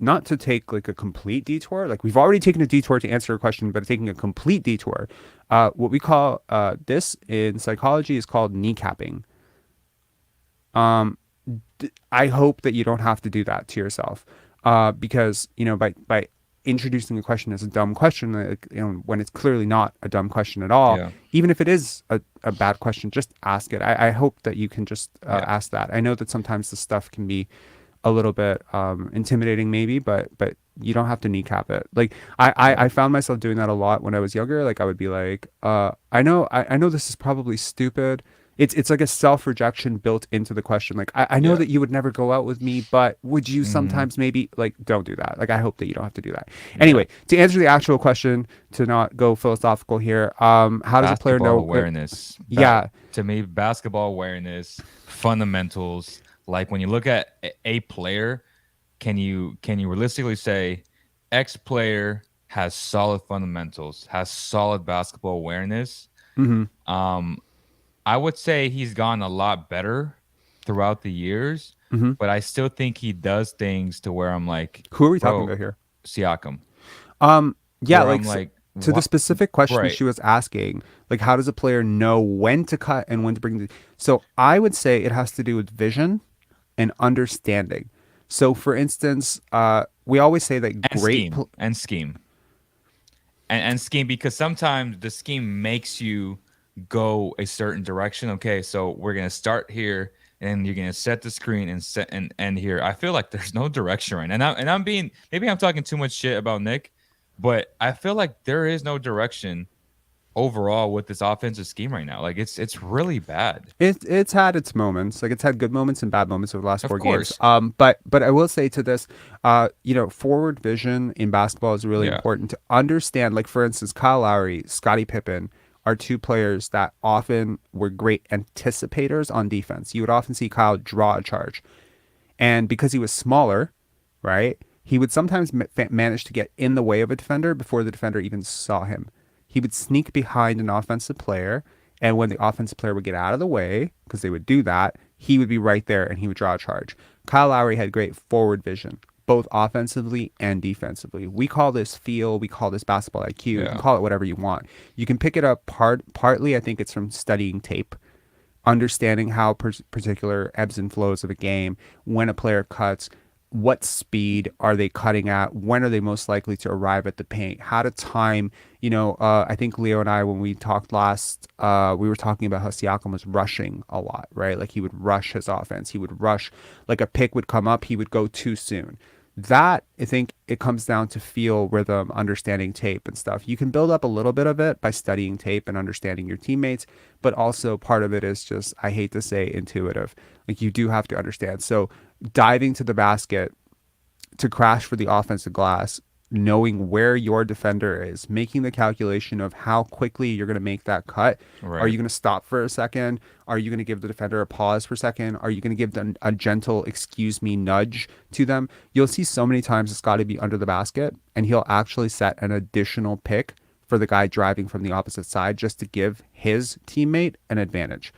S1: not to take like a complete detour. Like we've already taken a detour to answer a question, but taking a complete detour. What we call this in psychology is called kneecapping. Um, I hope that you don't have to do that to yourself, because by introducing a question as a dumb question, like, when it's clearly not a dumb question at all,
S2: Yeah,
S1: even if it is a bad question, just ask it. I hope that you can just
S2: yeah.
S1: ask that. I know that sometimes the stuff can be a little bit intimidating maybe, but you don't have to kneecap it. Like
S2: Yeah.
S1: I found myself doing that a lot when I was younger. Like I would be like, I know this is probably stupid. It's like a self-rejection built into the question. Like I know
S2: Yeah.
S1: that you would never go out with me, but would you
S2: Hmm.
S1: sometimes maybe like don't do that. Like I hope that you don't have to do that.
S2: Yeah.
S1: Anyway, to answer the actual question, to not go philosophical here, how does a player
S2: Basketball
S1: know
S2: awareness.
S1: yeah.
S2: To me, basketball awareness, fundamentals. Like when you look at a player, can you realistically say X player has solid fundamentals, has solid basketball awareness?
S1: Hmm.
S2: Um, I would say he's gotten a lot better throughout the years,
S1: Hmm.
S2: but I still think he does things to where I'm like,
S1: Who are we talking
S2: bro,
S1: about here?
S2: Siakam,
S1: Yeah,
S2: where
S1: like
S2: I'm like,
S1: to the
S2: what?
S1: specific question
S2: Right.
S1: she was asking, like how does a player know when to cut and when to bring the so I would say it has to do with vision and understanding. So for instance, we always say that
S2: And
S1: great
S2: scheme. And scheme. And scheme because sometimes the scheme makes you go a certain direction. Okay, so we're gonna start here and you're gonna set the screen and set and end here. I feel like there's no direction right now. And I'm being maybe I'm talking too much shit about Nick, but I feel like there is no direction overall with this offensive scheme right now. Like it's really bad.
S1: it's had its moments, like it's had good moments and bad moments over the last
S2: Of
S1: 4 games.
S2: course.
S1: But I will say to this, forward vision in basketball is really
S2: Yeah.
S1: important to understand. Like for instance, Kyle Lowry, Scottie Pippen are two players that often were great anticipators on defense. You would often see Kyle draw a charge, and because he was smaller, right, he would sometimes manage to get in the way of a defender before the defender even saw him. He would sneak behind an offensive player, and when the offensive player would get out of the way, because they would do that, he would be right there and he would draw a charge. Kyle Lowry had great forward vision, both offensively and defensively. We call this feel, we call this basketball IQ. You can
S2: Yeah.
S1: call it whatever you want. You can pick it up partly, I think it's from studying tape, understanding how particular ebbs and flows of a game, when a player cuts, what speed are they cutting at, when are they most likely to arrive at the paint, how to time. I think Leo and I, when we talked last, we were talking about how Siakam was rushing a lot, right? Like he would rush his offense. He would rush, like a pick would come up, he would go too soon. That I think it comes down to feel, rhythm, understanding tape and stuff. You can build up a little bit of it by studying tape and understanding your teammates, but also part of it is just, I hate to say, intuitive. Like you do have to understand. So diving to the basket to crash for the offensive glass, knowing where your defender is, making the calculation of how quickly you're going to make that cut. Are
S2: Right.
S1: you going to stop for a second? Are you going to give the defender a pause for a second? Are you going to give them a gentle excuse me nudge to them? You'll see so many times it's got to be under the basket, and he'll actually set an additional pick for the guy driving from the opposite side just to give his teammate an advantage.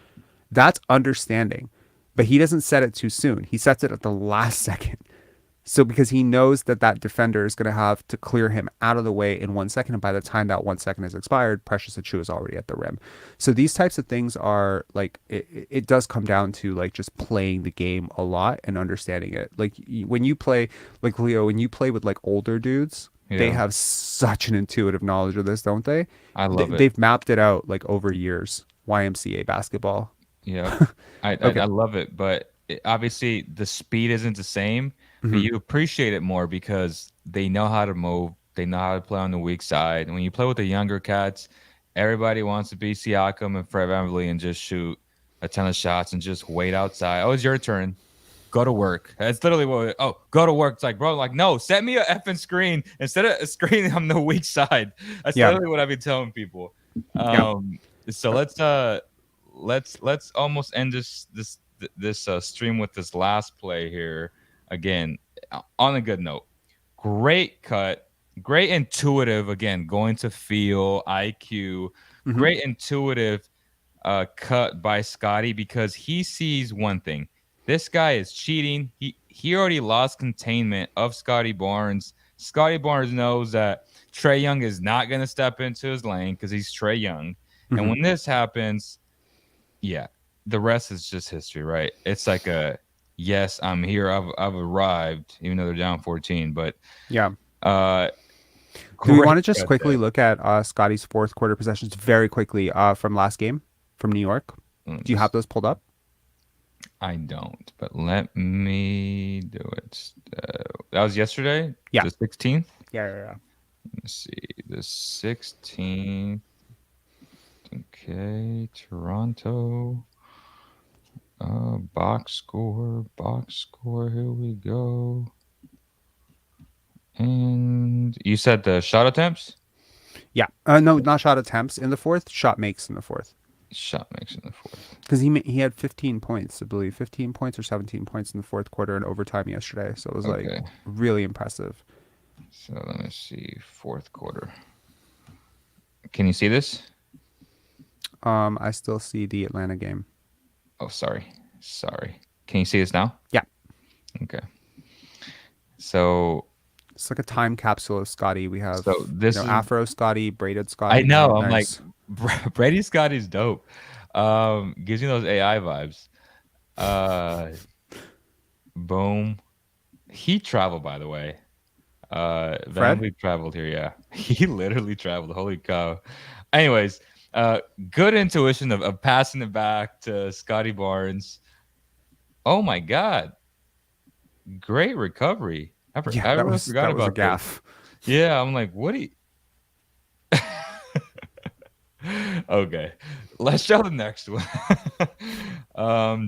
S1: That's understanding. But he doesn't set it too soon. He sets it at the last second. So because he knows that that defender is going to have to clear him out of the way in 1 second, and by the time that 1 second has expired, Precious Achua is already at the rim. So these types of things are like it does come down to like just playing the game a lot and understanding it. Like when you play, like Leo, when you play with like older dudes, they
S2: Yeah.
S1: have such an intuitive knowledge of this, don't they?
S2: I
S1: they
S2: love it.
S1: they've mapped it out like over years. YMCA basketball.
S2: Yeah, I
S1: Okay.
S2: love it, but obviously the speed isn't the same, but
S1: Hmm.
S2: you appreciate it more because they know how to move, they know how to play on the weak side. And when you play with the younger cats, everybody wants to be Siakam and Fred VanVleet and just shoot a ton of shots and just wait outside. Oh, it's your turn. Go to work. That's literally what. Oh, go to work. It's like, bro, like, no, set me a effing screen instead of a screen on the weak side. That's
S1: Yeah.
S2: literally what I've been telling people.
S1: Yeah.
S2: Um, so let's almost end this stream with this last play here again on a good note. Great cut, great intuitive again, going to feel IQ,
S1: Hmm.
S2: great intuitive cut by Scottie because he sees one thing. This guy is cheating. He already lost containment of Scottie Barnes. Scottie Barnes knows that Trey Young is not going to step into his lane because he's Trey Young. And
S1: Hmm.
S2: when this happens, yeah, the rest is just history, right? It's like a yes, I'm here. I've arrived, even though they're down 14. But
S1: Yeah.
S2: uh,
S1: Do we want
S2: great
S1: to just
S2: cut
S1: quickly
S2: there.
S1: look at Scotty's fourth quarter possessions very quickly from last game from New York?
S2: Let me
S1: Do you have
S2: just
S1: those pulled up?
S2: I don't, but let me do it. That was yesterday,
S1: Yeah.
S2: the 16th.
S1: Yeah, yeah, yeah.
S2: Let's see, the 16th. Okay, Toronto. Box score, box score. Here we go. And you said the shot attempts?
S1: Yeah. No, not shot attempts in the fourth. Shot makes in the fourth.
S2: Shot makes in the fourth.
S1: Because he had 15 points, I believe, 15 points or 17 points in the fourth quarter in overtime yesterday. So it was like
S2: Okay,
S1: really impressive.
S2: so let me see. Fourth quarter. Can you see this?
S1: I still see the Atlanta game.
S2: Oh, sorry. Sorry. Can you see this now?
S1: Yeah.
S2: Okay. So,
S1: It's like a time capsule of Scotty. We have,
S2: so this is,
S1: Afro Scotty, braided
S2: I
S1: Scotty.
S2: know.
S1: Very
S2: I'm like,
S1: nice.
S2: Brady Scotty's dope. Gives me those AI vibes. Uh, Boom. He traveled, by the way. Van
S1: Fred?
S2: Vliet traveled here. Yeah, he literally traveled. Holy cow. Anyways, uh, good intuition of passing it back to Scottie Barnes. Oh my God, great recovery.
S1: Yeah,
S2: I
S1: that
S2: really
S1: was
S2: forgot
S1: that was a
S2: about this.
S1: gaff.
S2: Yeah, I'm like, what do you? Okay, let's show the next one.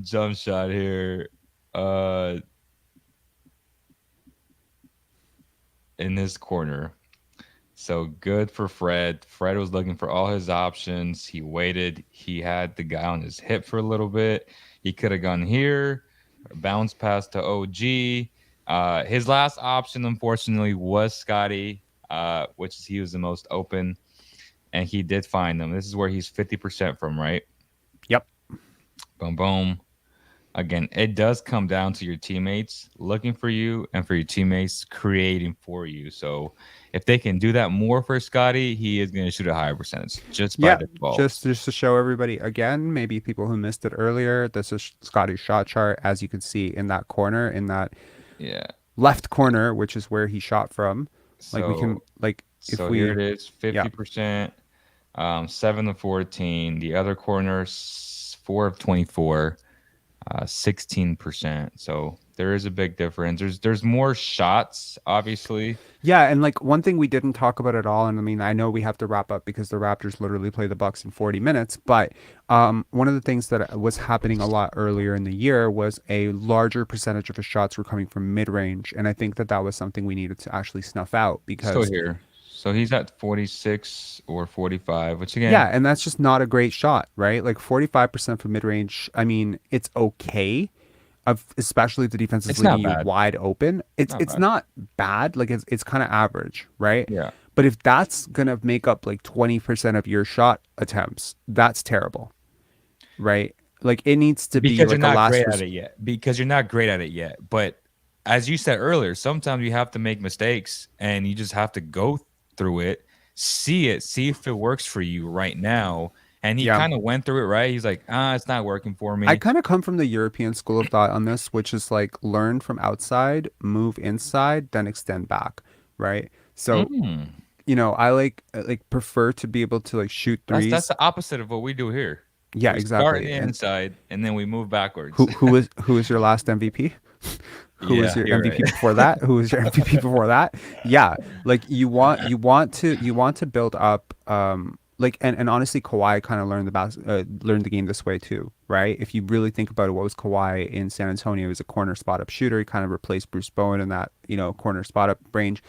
S2: Jump shot here. Uh, in this corner. So good for Fred. Fred was looking for all his options. He waited. He had the guy on his hip for a little bit. He could have gone here, bounce pass to OG. His last option, unfortunately, was Scotty, which is he was the most open, and he did find them. This is where he's 50% from, right?
S1: Yep.
S2: Boom, boom. Again, it does come down to your teammates looking for you and for your teammates creating for you. So if they can do that more for Scotty, he is going to shoot a higher percentage just by
S1: Yeah.
S2: default.
S1: Just to show everybody again, maybe people who missed it earlier, this is Scotty's shot chart. As you can see in that corner, in that
S2: Yeah.
S1: left corner, which is where he shot from. Like we can
S2: So
S1: if
S2: here it
S1: we
S2: is,
S1: yeah.
S2: 50%, 7 of 14. The other corner, 4 of 24. 16%. So there is a big difference. There's more shots, obviously.
S1: Yeah, and like one thing we didn't talk about at all, and I mean I know we have to wrap up because the Raptors literally play the Bucks in 40 minutes, but one of the things that was happening a lot earlier in the year was a larger percentage of his shots were coming from mid-range, and I think that that was something we needed to actually snuff out
S2: Still
S1: because
S2: here. So he's at 46 or 45, which again,
S1: yeah, and that's just not a great shot, right? Like 45% from mid-range, I mean, it's okay. Especially if the defense is
S2: it's
S1: leaving
S2: not
S1: you
S2: bad.
S1: wide open.
S2: Not
S1: It's
S2: bad.
S1: not bad. Like it's kind of average, right?
S2: Yeah.
S1: But if that's gonna make up like 20% of your shot attempts, that's terrible, right? Like it needs to be
S2: Because you're
S1: like a
S2: not
S1: last
S2: great at it yet. Because you're not great at it yet. But as you said earlier, sometimes you have to make mistakes and you just have to go through it, see if it works for you right now. And he
S1: Yeah.
S2: kind of went through it, right? He's like, it's not working for
S1: I
S2: me.
S1: kind of come from the European school of thought on this, which is like learn from outside, move inside, then extend back, right? So,
S2: Mm.
S1: I like prefer to be able to like shoot
S2: That's
S1: threes.
S2: the opposite of what we do here.
S1: Yeah,
S2: We start in
S1: exactly.
S2: the
S1: And
S2: inside and then we move backwards.
S1: who was your last MVP? Who was
S2: Yeah,
S1: your
S2: you're
S1: MVP
S2: right.
S1: before that? Who was your MVP before that? Yeah, like you want to build up like and honestly Kawhi kind of learned the game this way too, right? If you really think about it, what was Kawhi in San Antonio? He was a corner spot up shooter. He kind of replaced Bruce Bowen in that, corner spot up range.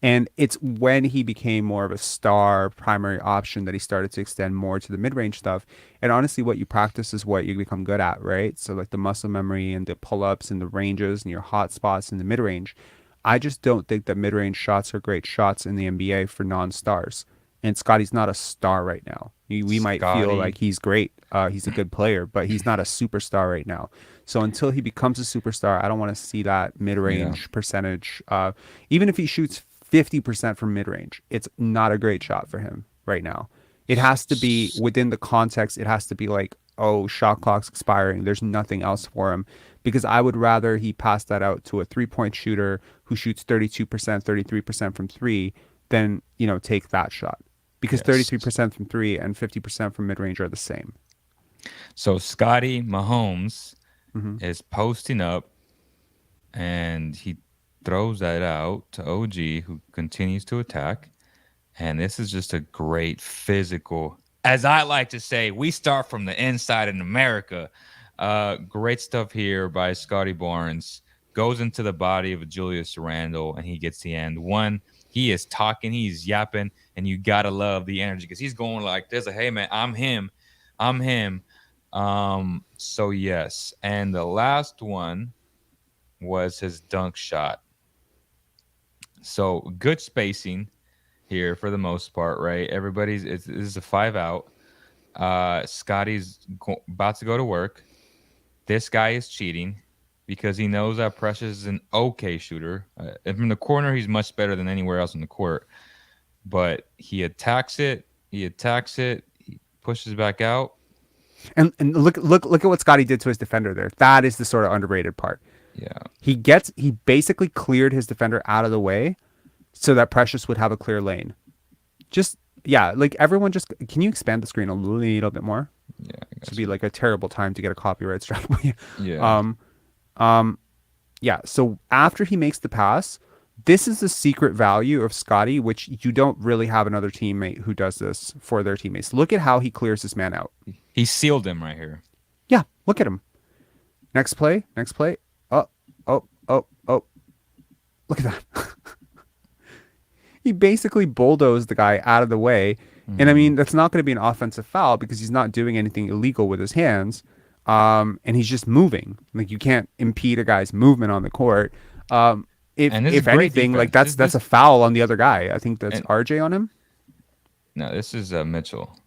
S1: And it's when he became more of a star primary option that he started to extend more to the mid-range stuff. And honestly, what you practice is what you become good at, right? So like the muscle memory and the pull-ups and the ranges and your hot spots in the mid-range. I just don't think that mid-range shots are great shots in the NBA for non-stars. And Scotty's not a star right now. We might feel like
S2: Scotty.
S1: he's great. He's a good player, but he's not a superstar right now. So until he becomes a superstar, I don't want to see that
S2: Yeah.
S1: mid-range percentage. Even if he shoots 50% from mid-range, it's not a great shot for him right now. It has to be within the context. It has to be like, oh, shot clock's expiring. There's nothing else for him because I would rather he pass that out to a three-point shooter who shoots 32%, 33% from three than, take that shot because
S2: Yes.
S1: 33% from three and 50% from mid-range are the same.
S2: So Scotty Mahomes
S1: Mm-hmm.
S2: is posting up, and he throws that out to OG, who continues to attack. And this is just a great physical, as I like to say, we start from the inside in America. Great stuff here by Scottie Barnes. Goes into the body of Julius Randle, and he gets the end. One, he is talking, he's yapping, and you gotta love the energy because he's going like this, like, hey man, I'm him. I'm him. So yes. And the last one was his dunk shot. So good spacing here for the most part, right? This is a 5 out. Scottie's about to go to work. This guy is cheating because he knows that Precious is an okay shooter. And from the corner, he's much better than anywhere else in the court. But he attacks it. He attacks it. He pushes back out.
S1: And look at what Scottie did to his defender there. That is the sort of underrated part.
S2: Yeah.
S1: He basically cleared his defender out of the way so that Precious would have a clear lane. Just yeah, like everyone just can you expand the screen a little bit more?
S2: Yeah.
S1: This would be like a terrible time to get a copyright strike.
S2: Yeah.
S1: Yeah. So after he makes the pass, this is the secret value of Scottie, which you don't really have another teammate who does this for their teammates. Look at how he clears this man out.
S2: He sealed him right here.
S1: Yeah, look at him. Next play. Oh, oh, oh, oh. Look at that. He basically bulldozed the guy out of the way. And I mean, that's not going to be an offensive foul because he's not doing anything illegal with his hands. And he's just moving. Like you can't impede a guy's movement on the court. If anything, like that's a foul on the other guy. I think that's RJ on him.
S2: No, this is Mitchell.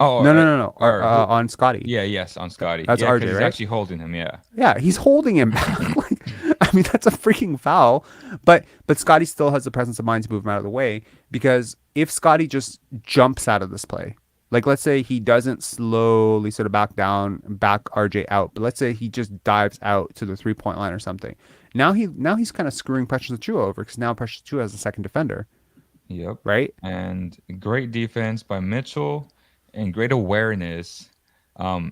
S2: Oh
S1: no. On Scottie.
S2: Yeah, yes, on Scottie.
S1: That's RJ,
S2: he's
S1: right?
S2: actually holding him. Yeah.
S1: Yeah, he's holding him back. Like, I mean, that's a freaking foul. But Scottie still has the presence of mind to move him out of the way because if Scottie just jumps out of this play, like let's say he doesn't slowly sort of back RJ out, but let's say he just dives out to the 3-point line or something. Now he's kind of screwing Precious Achiuwa over because now Precious Achiuwa has a second defender.
S2: Yep.
S1: Right.
S2: And great defense by Mitchell and great awareness. To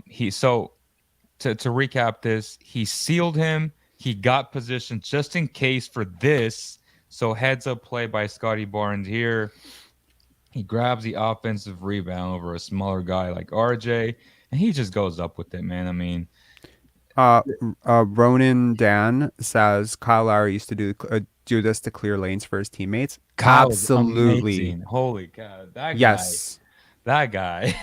S2: recap this, he sealed him. He got position just in case for this. So heads up play by Scottie Barnes here. He grabs the offensive rebound over a smaller guy like RJ, and he just goes up with it, man. I mean,
S1: Ronan Dan says Kyle Lowry used to do this to clear lanes for his teammates.
S2: Kyle
S1: Absolutely.
S2: Holy cow.
S1: Yes.
S2: That guy.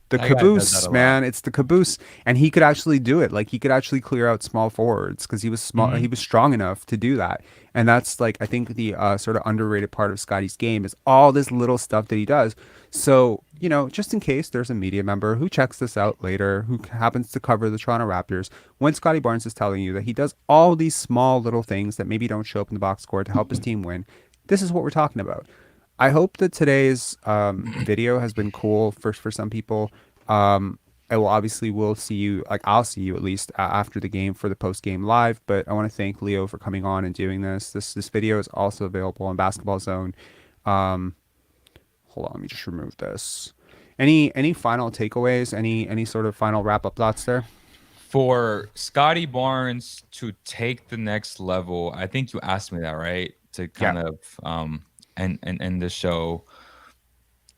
S1: The caboose, man. It's the caboose. And he could actually do it. Like he could actually clear out small forwards because he was small. He was strong enough to do that. And that's like, I think the sort of underrated part of Scottie's game is all this little stuff that he does. So, just in case there's a media member who checks this out later, who happens to cover the Toronto Raptors, when Scottie Barnes is telling you that he does all these small little things that maybe don't show up in the box score to help his team win, this is what we're talking about. I hope that today's video has been cool for some people. We'll see you, like I'll see you at least after the game for the post game live. But I want to thank Leo for coming on and doing this. This video is also available on Basketball Zone. Hold on, let me just remove this. Any final takeaways? Any sort of final wrap up thoughts there?
S2: For Scottie Barnes to take the next level, I think you asked me that, right? To kind of and the show,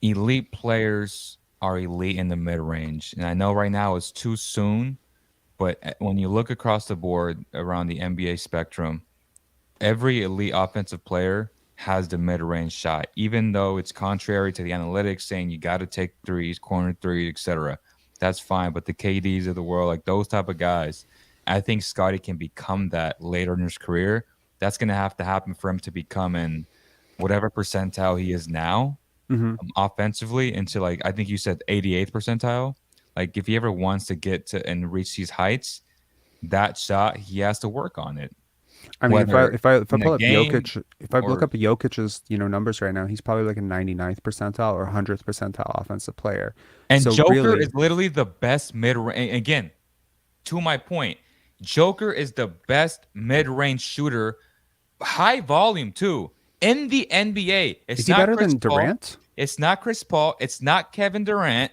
S2: elite players are elite in the mid-range. And I know right now it's too soon, but when you look across the board around the NBA spectrum, every elite offensive player has the mid-range shot, even though it's contrary to the analytics saying you got to take threes, corner threes, etc. That's fine. But the KDs of the world, like those type of guys, I think Scottie can become that later in his career. That's going to have to happen for him to become in whatever percentile he is now, offensively, into like, I think you said 88th percentile. Like if he ever wants to get to and reach these heights, that shot, he has to work on it.
S1: I mean, if I pull up Jokic, if I look up Jokic's numbers right now, he's probably like a 99th percentile or 100th percentile offensive player.
S2: And so Joker is literally the best mid-range. Again, to my point, Joker is the best mid-range shooter, high volume too, in the NBA.
S1: Is he better than Durant?
S2: It's not Chris Paul. It's not Kevin Durant.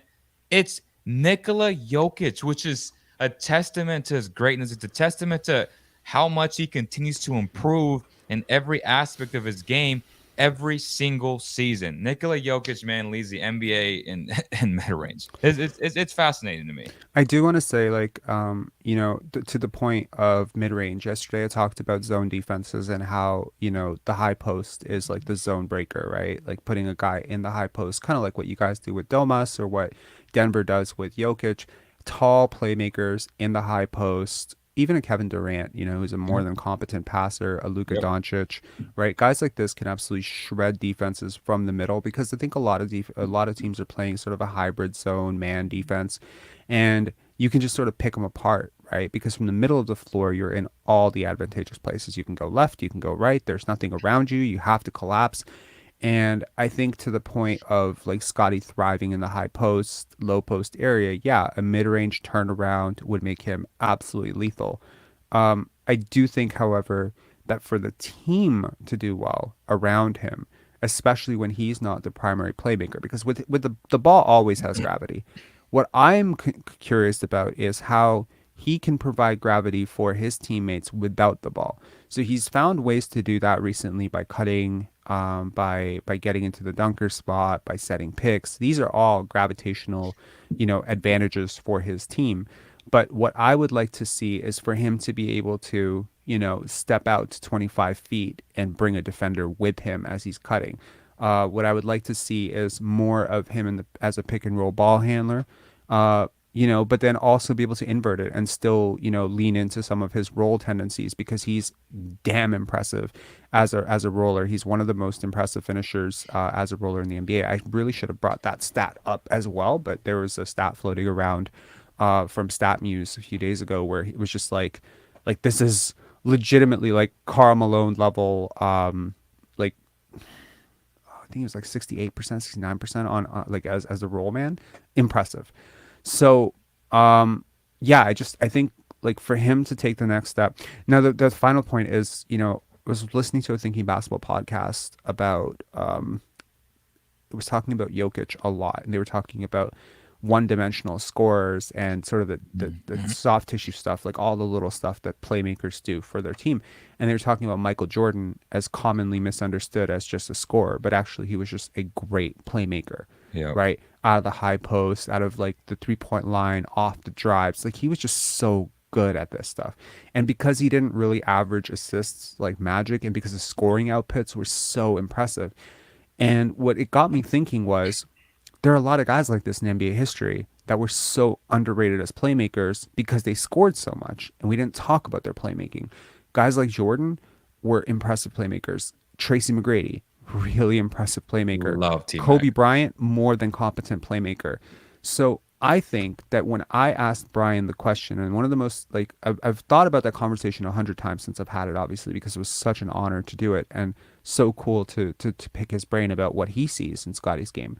S2: It's Nikola Jokic, which is a testament to his greatness. It's a testament to how much he continues to improve in every aspect of his game every single season. Nikola Jokic, man, leads the NBA in mid range. It's fascinating to me.
S1: I do want to say, like, to the point of mid range. Yesterday, I talked about zone defenses and how the high post is like the zone breaker, right? Like putting a guy in the high post, kind of like what you guys do with Domas or what Denver does with Jokic. Tall playmakers in the high post. Even a Kevin Durant, who's a more
S2: Yep.
S1: than competent passer, a Luka
S2: Yep.
S1: Doncic, right? Guys like this can absolutely shred defenses from the middle because I think a lot of teams are playing sort of a hybrid zone man defense, and you can just sort of pick them apart, right? Because from the middle of the floor, you're in all the advantageous places. You can go left, you can go right. There's nothing around you. You have to collapse. And I think to the point of like Scotty thriving in the high post, low post area, yeah, a mid range turnaround would make him absolutely lethal. I do think, however, that for the team to do well around him, especially when he's not the primary playmaker, because with the ball always has gravity. What I'm curious about is how he can provide gravity for his teammates without the ball. So he's found ways to do that recently by cutting, by getting into the dunker spot, by setting picks. These are all gravitational, advantages for his team. But what I would like to see is for him to be able to, step out to 25 feet and bring a defender with him as he's cutting. What I would like to see is more of him as a pick and roll ball handler. But then also be able to invert it and still, lean into some of his roll tendencies because he's damn impressive as a roller. He's one of the most impressive finishers as a roller in the NBA. I really should have brought that stat up as well, but there was a stat floating around from StatMuse a few days ago where it was just like this is legitimately like Karl Malone level, like I think it was like 68%, 69% on like as a roll man. Impressive. So, yeah, I think like for him to take the next step. Now, the final point is, I was listening to a Thinking Basketball podcast about, it was talking about Jokic a lot, and they were talking about one-dimensional scorers and sort of the soft tissue stuff, like all the little stuff that playmakers do for their team. And they were talking about Michael Jordan as commonly misunderstood as just a scorer, but actually he was just a great playmaker,
S2: Yep.
S1: right? Out of the high post, out of like the three-point line, off the drives. Like he was just so good at this stuff. And because he didn't really average assists like Magic, and because his scoring outputs were so impressive. And what it got me thinking was there are a lot of guys like this in NBA history that were so underrated as playmakers because they scored so much and we didn't talk about their playmaking. Guys like Jordan were impressive playmakers. Tracy McGrady, really impressive playmaker.
S2: Love T
S1: Kobe
S2: Mac.
S1: Bryant, more than competent playmaker. So I think that when I asked Brian the question, and one of the most like I've thought about that conversation 100 times since I've had it, obviously, because it was such an honor to do it and so cool to pick his brain about what he sees in Scotty's game.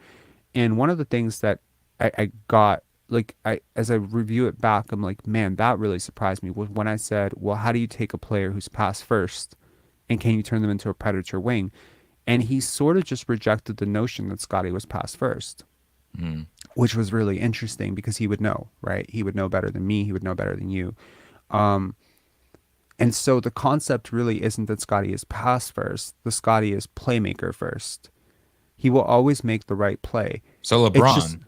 S1: And one of the things that I got, like, as I review it back, I'm like, man, that really surprised me was when I said, well, how do you take a player who's pass first and can you turn them into a predator wing? And he sort of just rejected the notion that Scotty was pass first,
S2: Mm.
S1: which was really interesting because he would know, right? He would know better than me. He would know better than you. Um, and so the concept really isn't that Scotty is pass first. The Scotty is playmaker first. He will always make the right play.
S2: So
S1: It's just
S2: LeBron.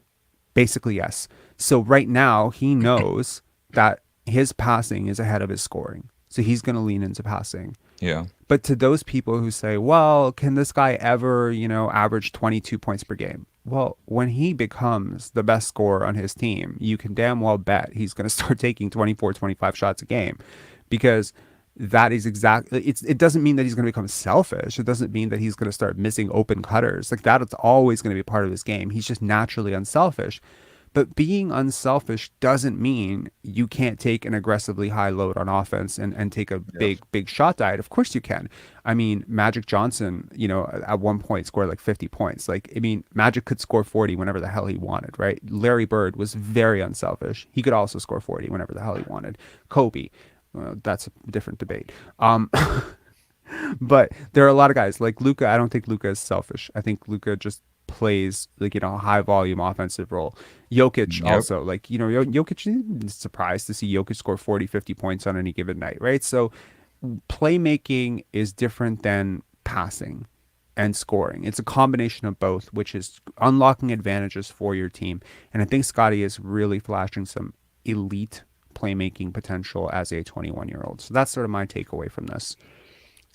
S1: basically yes. So right now he knows that his passing is ahead of his scoring. So he's going to lean into passing.
S2: Yeah.
S1: But to those people who say, well, can this guy ever, average 22 points per game? Well, when he becomes the best scorer on his team, you can damn well bet he's going to start taking 24, 25 shots a game because that is exactly it doesn't mean that he's going to become selfish. It doesn't mean that he's going to start missing open cutters. Like that it's always going to be part of his game. He's just naturally unselfish. But being unselfish doesn't mean you can't take an aggressively high load on offense and take a
S2: Yep.
S1: big shot diet. Of course you can. I mean, Magic Johnson, at one point scored like 50 points. Like, I mean, Magic could score 40 whenever the hell he wanted, right? Larry Bird was very unselfish. He could also score 40 whenever the hell he wanted. Kobe, that's a different debate. But there are a lot of guys like Luca. I don't think Luca is selfish. I think Luca just plays like a high volume offensive role. Jokic
S2: Yep.
S1: also, like Jokic, you're surprised to see Jokic score 40, 50 points on any given night, right? So playmaking is different than passing and scoring. It's a combination of both, which is unlocking advantages for your team. And I think Scottie is really flashing some elite playmaking potential as a 21-year-old. So that's sort of my takeaway from this.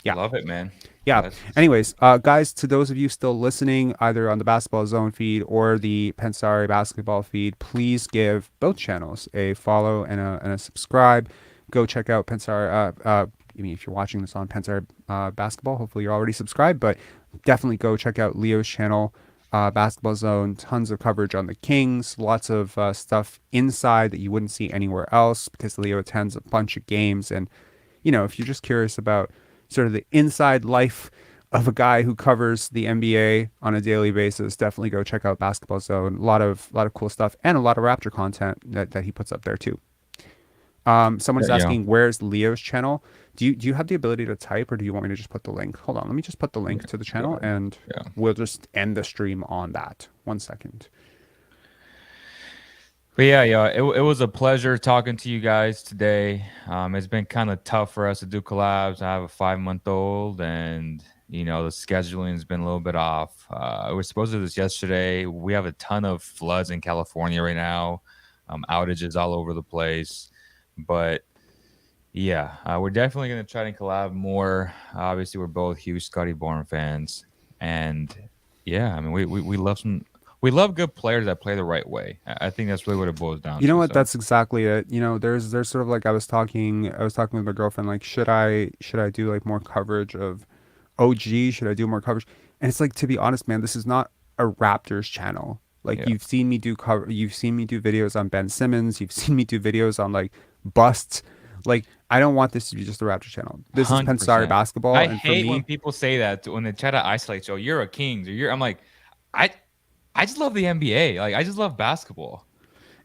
S1: Yeah.
S2: Love it, man.
S1: Yeah.
S2: That's
S1: Anyways, guys, to those of you still listening, either on the Basketball Zone feed or the Pensari Basketball feed, please give both channels a follow and a subscribe. Go check out Pensari. I mean, if you're watching this on Pensari Basketball, hopefully you're already subscribed, but definitely go check out Leo's channel, Basketball Zone. Tons of coverage on the Kings, lots of stuff inside that you wouldn't see anywhere else because Leo attends a bunch of games. And, if you're just curious about sort of the inside life of a guy who covers the NBA on a daily basis, definitely go check out Basketball Zone. A lot of cool stuff and a lot of Raptor content that he puts up there too. Someone's
S2: yeah.
S1: asking, where's Leo's channel? Do you have the ability to type, or do you want me to just put the link? Hold on, let me just put the link to the
S2: Go
S1: channel,
S2: ahead.
S1: and
S2: Yeah.
S1: we'll just end the stream on that. 1 second.
S2: But yeah, it was a pleasure talking to you guys today. It's been kind of tough for us to do collabs. I have a 5-month-old, and the scheduling has been a little bit off. We were supposed to do this yesterday. We have a ton of floods in California right now, outages all over the place. But yeah, we're definitely gonna try to collab more. Obviously, we're both huge Scottie Barnes fans, and yeah, I mean, we love good players that play the right way. I think that's really what it boils down
S1: You know
S2: to.
S1: what?
S2: So
S1: That's exactly it. There's sort of like I was talking with my girlfriend, like, should I do like more coverage of OG? Should I do more coverage? And it's like, to be honest, man, this is not a Raptors channel. Like,
S2: yeah,
S1: you've seen me do videos on Ben Simmons, you've seen me do videos on like busts. Like, I don't want this to be just a Raptors channel. This is Pensari
S2: 100%.
S1: basketball,
S2: I
S1: and for
S2: hate when
S1: me,
S2: people say that when they try to isolate. So you're a Kings or you're. I'm like, I I just love the NBA. Like I just love basketball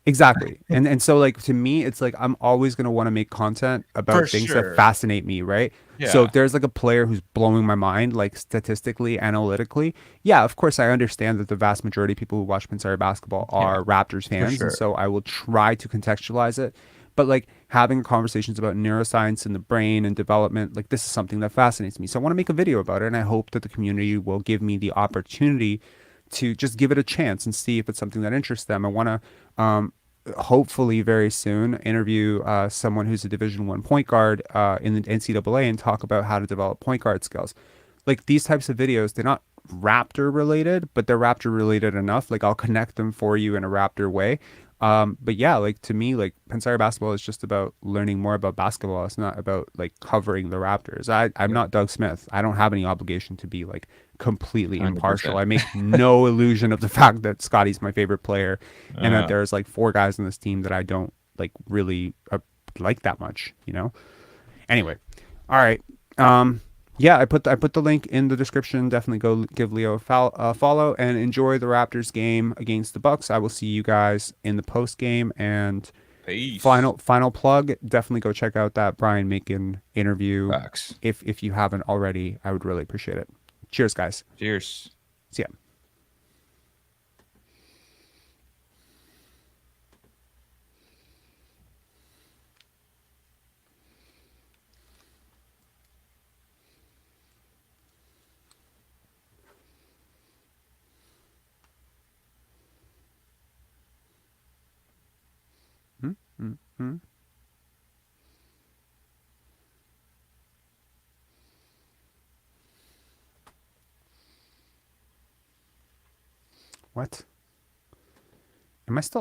S1: exactly. And so, like, to me, it's like I'm always going to want to make content
S2: for
S1: about things that
S2: sure.
S1: fascinate me, right? So
S2: Yeah,
S1: if there's like a player who's blowing my mind, like statistically, analytically, yeah, of course I understand that the vast majority of people who watch Pensari basketball
S2: yeah,
S1: are Raptors
S2: for
S1: fans, and
S2: sure.
S1: so I will try to contextualize it. But like having conversations about neuroscience and the brain and development, like, this is something that fascinates me. So I want to make a video about it, and I hope that the community will give me the opportunity to just give it a chance and see if it's something that interests them. I want to hopefully very soon interview someone who's a Division 1 point guard in the NCAA and talk about how to develop point guard skills. Like, these types of videos, they're not Raptor related, but they're Raptor related enough. Like, I'll connect them for you in a Raptor way. But yeah, like, to me, like, Pensari basketball is just about learning more about basketball. It's not about like covering the Raptors. I'm
S2: Yep,
S1: not Doug Smith. I don't have any obligation to be like completely
S2: hundred
S1: impartial.
S2: percent.
S1: I make no illusion of the fact that Scottie's my favorite player, and that
S2: Uh,
S1: there's like 4 guys on this team that I don't like really like that much. Anyway, all right. Yeah, I put the link in the description. Definitely go give Leo a follow and enjoy the Raptors game against the Bucks. I will see you guys in the post game. And
S2: Peace.
S1: final plug. Definitely go check out that Brian Macon interview.
S2: Facts.
S1: If you haven't already, I would really appreciate it. Cheers, guys.
S2: Cheers.
S1: See ya. Hmm? Hmm? Hmm? What? Am I still